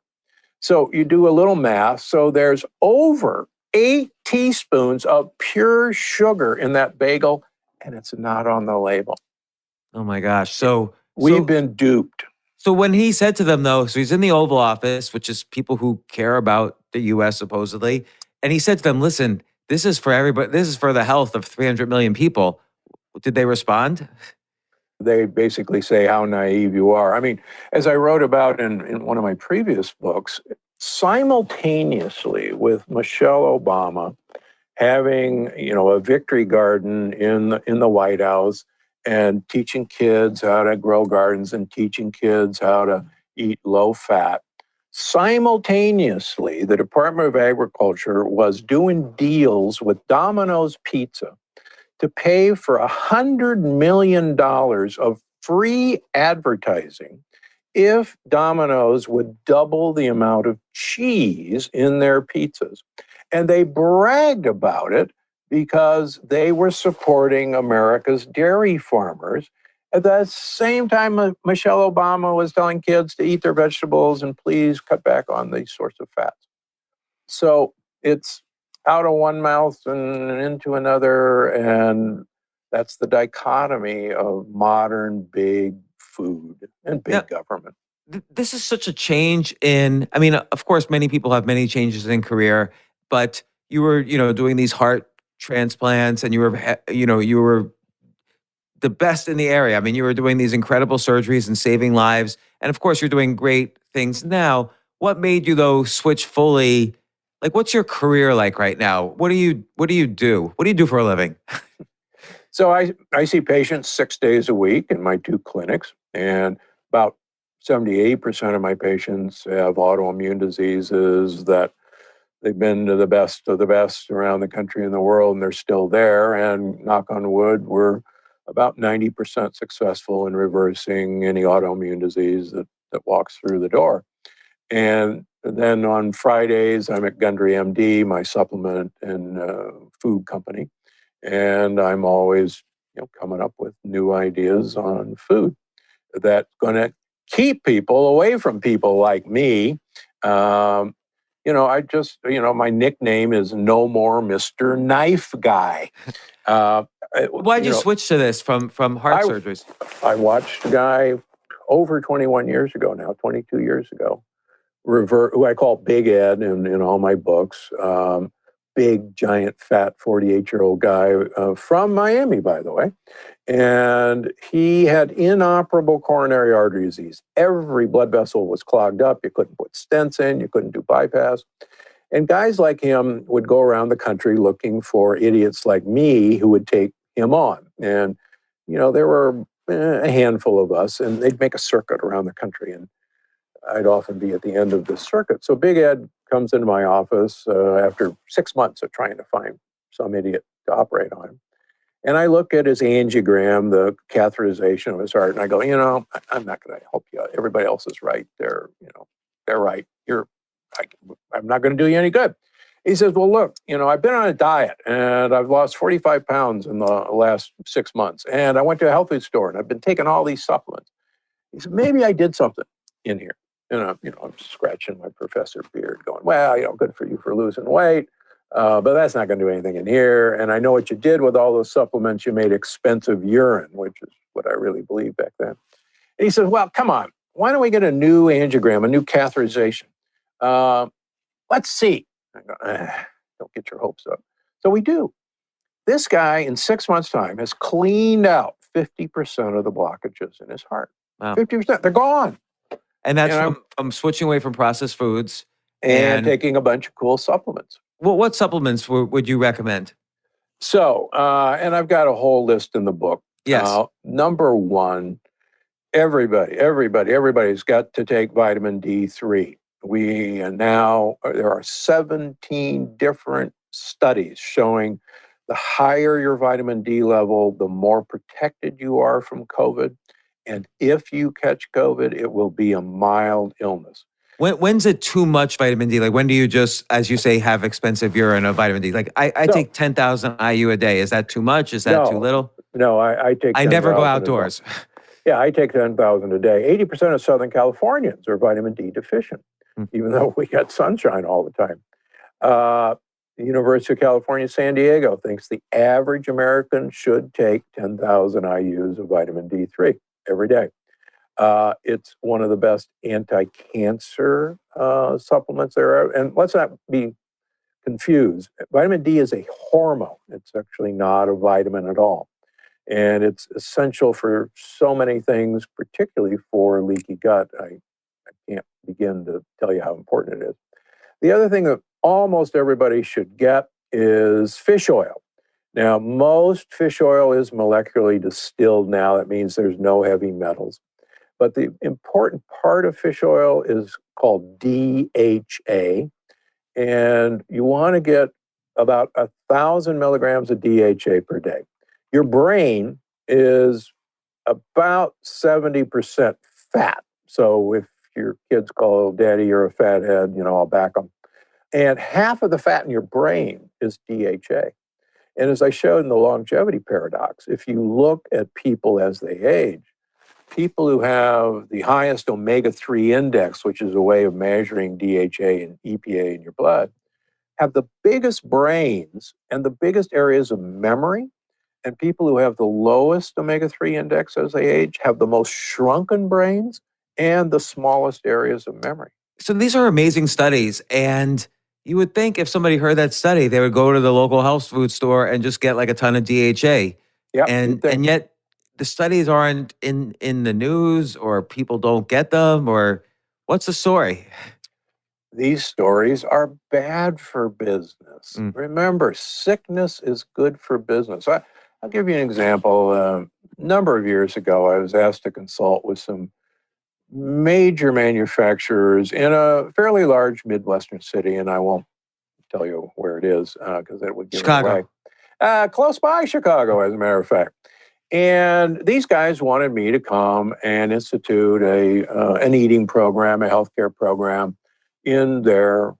So you do a little math. So there's over 8 teaspoons of pure sugar in that bagel, and it's not on the label. Oh my gosh. So We've been duped. So when he said to them, though, so he's in the Oval Office, which is people who care about the U.S. supposedly, and he said to them, listen, this is for everybody. This is for the health of 300 million people. Did they respond? They basically say how naive you are. I mean, as I wrote about in one of my previous books, simultaneously with Michelle Obama having, a victory garden in the White House and teaching kids how to grow gardens and teaching kids how to eat low fat. Simultaneously, the Department of Agriculture was doing deals with Domino's Pizza to pay for $100 million of free advertising if Domino's would double the amount of cheese in their pizzas. And they bragged about it because they were supporting America's dairy farmers. At the same time, Michelle Obama was telling kids to eat their vegetables and please cut back on these sorts of fats. So it's out of one mouth and into another. And that's the dichotomy of modern big food and big government. This is such a change in, I mean, of course, many people have many changes in career, but you were, doing these heart transplants and you were the best in the area. I mean, you were doing these incredible surgeries and saving lives. And of course, you're doing great things now. What made you, though, switch fully? Like, what's your career like right now? What do you do? What do you do for a living? So I see patients 6 days a week in my 2 clinics, and about 78% of my patients have autoimmune diseases that they've been to the best of the best around the country and the world, and they're still there. And knock on wood, we're about 90% successful in reversing any autoimmune disease that walks through the door. And then on Fridays, I'm at Gundry MD, my supplement and food company. And I'm always coming up with new ideas on food that's going to keep people away from people like me. I just, my nickname is No More Mr. Knife Guy. Why'd you switch to this from heart surgeries? I watched a guy over 21 years ago now, 22 years ago, who I call Big Ed in all my books. Big, giant, fat 48-year-old guy from Miami, by the way. And he had inoperable coronary artery disease. Every blood vessel was clogged up. You couldn't put stents in. You couldn't do bypass. And guys like him would go around the country looking for idiots like me who would take him on. And, there were a handful of us, and they'd make a circuit around the country. And I'd often be at the end of the circuit. So Big Ed comes into my office after 6 months of trying to find some idiot to operate on him. And I look at his angiogram, the catheterization of his heart, and I go, I'm not going to help you. Everybody else is right. They're right. I'm not going to do you any good. He says, well, look, I've been on a diet and I've lost 45 pounds in the last 6 months. And I went to a health food store and I've been taking all these supplements. He said, maybe I did something in here. And I'm scratching my professor beard going, well, good for you for losing weight. But that's not going to do anything in here. And I know what you did with all those supplements. You made expensive urine, which is what I really believed back then. And he says, well, come on. Why don't we get a new angiogram, a new catheterization? Let's see. I go, don't get your hopes up. So we do. This guy in 6 months' time has cleaned out 50% of the blockages in his heart. Wow. 50%. They're gone. And that's from switching away from processed foods. And taking a bunch of cool supplements. Well, what supplements would you recommend? So, and I've got a whole list in the book. Yes. Number one, everybody's got to take vitamin D3. There are 17 different studies showing the higher your vitamin D level, the more protected you are from COVID. And if you catch COVID, it will be a mild illness. When's it too much vitamin D? Like when do you just, as you say, have expensive urine of vitamin D? Like I No, take 10,000 IU a day. Is that too much? Is that too little? no, I take I 10,000 never go a day. outdoors. Yeah, I take 10,000 a day. 80% of Southern Californians are vitamin D deficient, Hmm. even though we get sunshine all the time. The University of California, San Diego thinks the average American should take 10,000 IUs of vitamin D3 every day. It's one of the best anti-cancer supplements there are. And let's not be confused. Vitamin D is a hormone. It's actually not a vitamin at all. And it's essential for so many things, particularly for leaky gut. I can't begin to tell you how important it is. The other thing that almost everybody should get is fish oil. Now, most fish oil is molecularly distilled now. That means there's no heavy metals. But the important part of fish oil is called DHA. And you want to get about 1,000 milligrams of DHA per day. Your brain is about 70% fat. So if your kids call daddy, you're a fathead, I'll back them. And half of the fat in your brain is DHA. And as I showed in the longevity paradox, if you look at people as they age, people who have the highest omega-3 index, which is a way of measuring DHA and EPA in your blood, have the biggest brains and the biggest areas of memory. And people who have the lowest omega-3 index as they age have the most shrunken brains and the smallest areas of memory. So these are amazing studies. And you would think if somebody heard that study, they would go to the local health food store and just get like a ton of DHA. Yeah, And yet the studies aren't in the news, or people don't get them, or what's the story? These stories are bad for business. Mm. Remember, sickness is good for business. I'll give you an example. A number of years ago, I was asked to consult with some major manufacturers in a fairly large Midwestern city, and I won't tell you where it is because that would give Chicago. it away. Close by Chicago, as a matter of fact. And these guys wanted me to come and institute an eating program, a healthcare program in their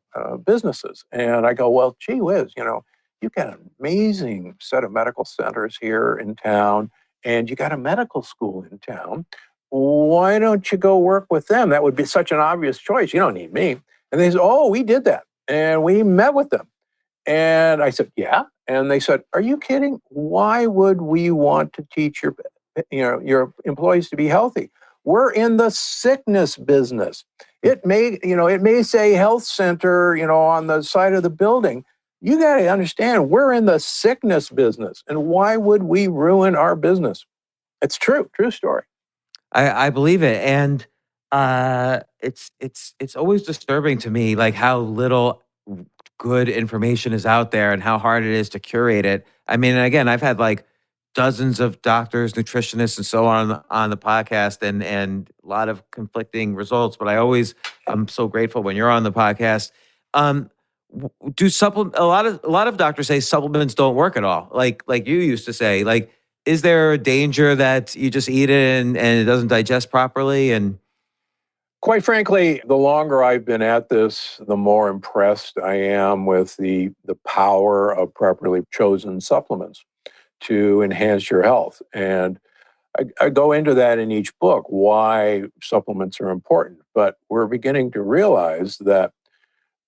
businesses. And I go, well, gee whiz, you've got an amazing set of medical centers here in town, and you got a medical school in town. Why don't you go work with them? That would be such an obvious choice. You don't need me. And they said, oh, we did that. And we met with them. And I said, yeah. And they said, are you kidding? Why would we want to teach your employees to be healthy? We're in the sickness business. It may say health center, on the side of the building. You got to understand, we're in the sickness business. And why would we ruin our business? It's true story. I believe it. And it's always disturbing to me, like how little good information is out there and how hard it is to curate it. I mean, again, I've had like dozens of doctors, nutritionists, and so on the podcast, and a lot of conflicting results. But I'm so grateful when you're on the podcast. Do supplement? A lot of doctors say supplements don't work at all. Like you used to say. Like, is there a danger that you just eat it and it doesn't digest properly? And quite frankly, the longer I've been at this, the more impressed I am with the power of properly chosen supplements to enhance your health. And I go into that in each book, why supplements are important. But we're beginning to realize that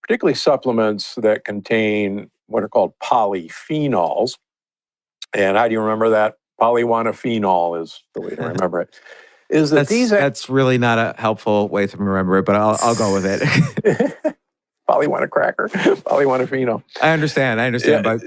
particularly supplements that contain what are called polyphenols, and how do you remember that? Polywanaphenol is the way to remember it. Is that that's really not a helpful way to remember it, but I'll go with it. Polywanaphenol. I understand, but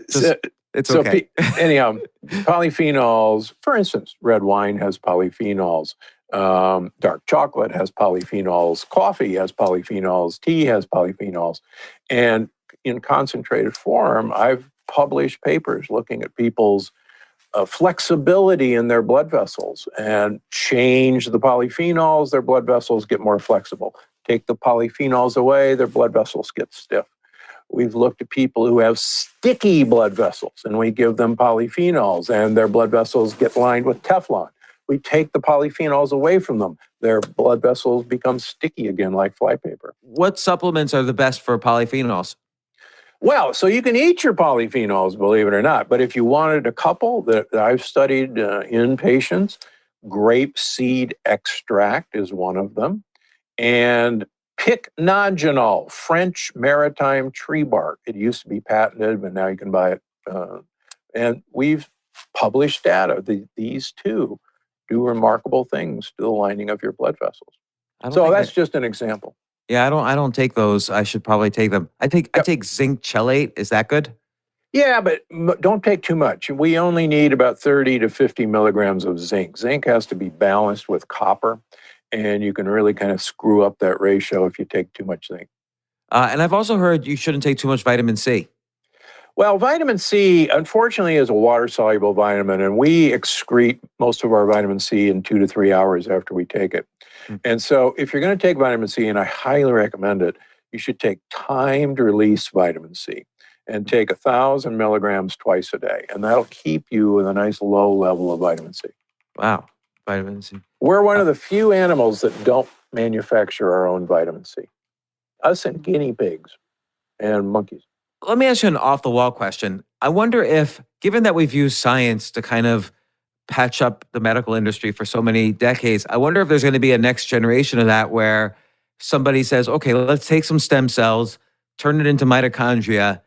it's okay. Anyhow, polyphenols, for instance, red wine has polyphenols, dark chocolate has polyphenols, coffee has polyphenols, tea has polyphenols. And in concentrated form, I've published papers looking at people's flexibility in their blood vessels, and change the polyphenols, their blood vessels get more flexible. Take the polyphenols away, their blood vessels get stiff. We've looked at people who have sticky blood vessels, and we give them polyphenols, and their blood vessels get lined with Teflon. we take the polyphenols away from them. Their blood vessels become sticky again like flypaper. What supplements are the best for polyphenols? Well, so you can eat your polyphenols, believe it or not. But if you wanted a couple that I've studied in patients, grape seed extract is one of them. And pycnogenol, French maritime tree bark. It used to be patented, but now you can buy it. And we've published data. These two do remarkable things to the lining of your blood vessels. So that's just an example. Yeah, I don't take those. I should probably take them. I take zinc chelate. Is that good? Yeah, but don't take too much. We only need about 30 to 50 milligrams of zinc. Zinc has to be balanced with copper, and you can really kind of screw up that ratio if you take too much zinc. And I've also heard you shouldn't take too much vitamin C. Well, vitamin C, unfortunately, is a water-soluble vitamin, and we excrete most of our vitamin C in 2 to 3 hours after we take it. And so if you're going to take vitamin C, and I highly recommend it, you should take timed release vitamin C and take 1,000 milligrams twice a day. And that'll keep you with a nice low level of vitamin C. Wow, vitamin C. We're one of the few animals that don't manufacture our own vitamin C. Us and guinea pigs and monkeys. Let me ask you an off-the-wall question. I wonder if, given that we've used science to kind of patch up the medical industry for so many decades, I wonder if there's going to be a next generation of that where somebody says, okay, let's take some stem cells, turn it into mitochondria,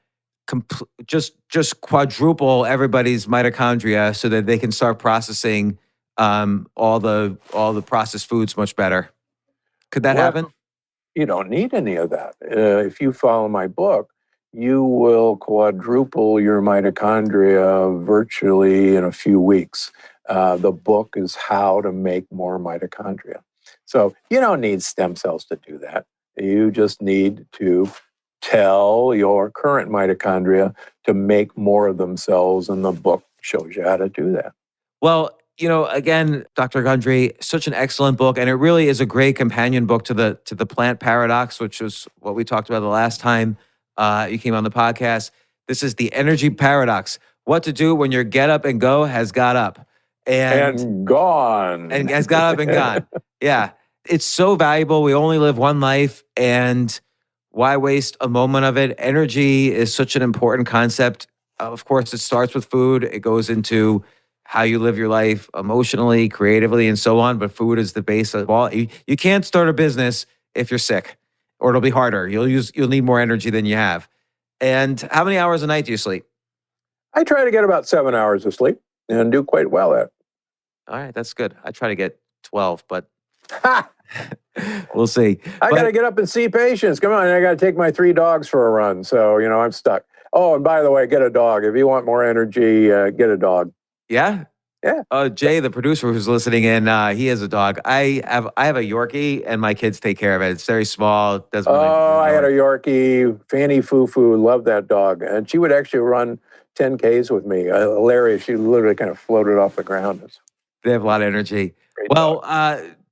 just quadruple everybody's mitochondria so that they can start processing all the processed foods much better. Could that happen? You don't need any of that. If you follow my book, you will quadruple your mitochondria virtually in a few weeks. The book is how to make more mitochondria. So you don't need stem cells to do that. You just need to tell your current mitochondria to make more of themselves, and the book shows you how to do that. Well, again, Dr. Gundry, such an excellent book, and it really is a great companion book to the plant paradox, which was what we talked about the last time you came on the podcast. This is the energy paradox. What to do when your get up and go has got up. And gone. And has got up and gone. Yeah. It's so valuable. We only live one life, and why waste a moment of it? Energy is such an important concept. Of course, it starts with food. It goes into how you live your life emotionally, creatively, and so on. But food is the base of all. You can't start a business if you're sick, or it'll be harder. You'll need more energy than you have. And how many hours a night do you sleep? I try to get about 7 hours of sleep and do quite well at it. All right, that's good. I try to get 12, but we'll see. I got to get up and see patients. Come on, I got to take my 3 dogs for a run. So, I'm stuck. Oh, and by the way, get a dog. If you want more energy, get a dog. Yeah? Yeah. Jay, the producer who's listening in, he has a dog. I have a Yorkie, and my kids take care of it. It's very small. I had a Yorkie, Fanny Foo-Foo, loved that dog. And she would actually run 10Ks with me. Hilarious. She literally kind of floated off the ground. They have a lot of energy. Great well,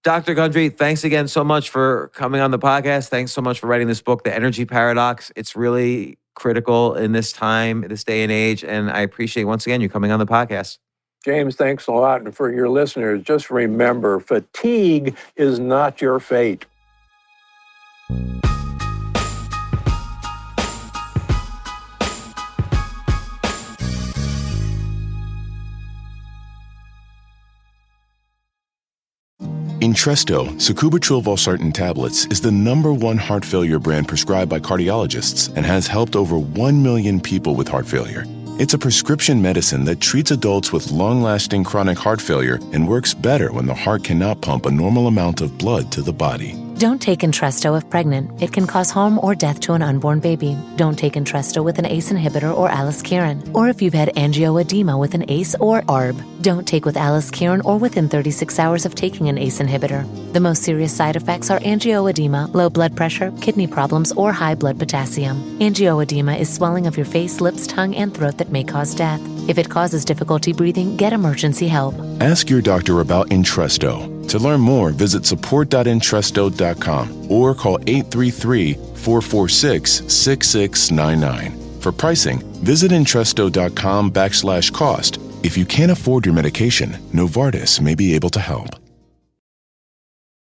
Dr. Gundry, thanks again so much for coming on the podcast. Thanks so much for writing this book, The Energy Paradox. It's really critical in this time, this day and age. And I appreciate, once again, you coming on the podcast. James, thanks a lot. And for your listeners, just remember, fatigue is not your fate. Entresto, sacubitril valsartan tablets, is the #1 heart failure brand prescribed by cardiologists and has helped over 1 million people with heart failure. It's a prescription medicine that treats adults with long-lasting chronic heart failure and works better when the heart cannot pump a normal amount of blood to the body. Don't take Entresto if pregnant. It can cause harm or death to an unborn baby. Don't take Entresto with an ACE inhibitor or aliskiren, or if you've had angioedema with an ACE or ARB. Don't take with aliskiren or within 36 hours of taking an ACE inhibitor. The most serious side effects are angioedema, low blood pressure, kidney problems, or high blood potassium. Angioedema is swelling of your face, lips, tongue, and throat that may cause death. If it causes difficulty breathing, get emergency help. Ask your doctor about Entresto. To learn more, visit support.entresto.com or call 833-446-6699. For pricing, visit Entresto.com/cost If you can't afford your medication, Novartis may be able to help.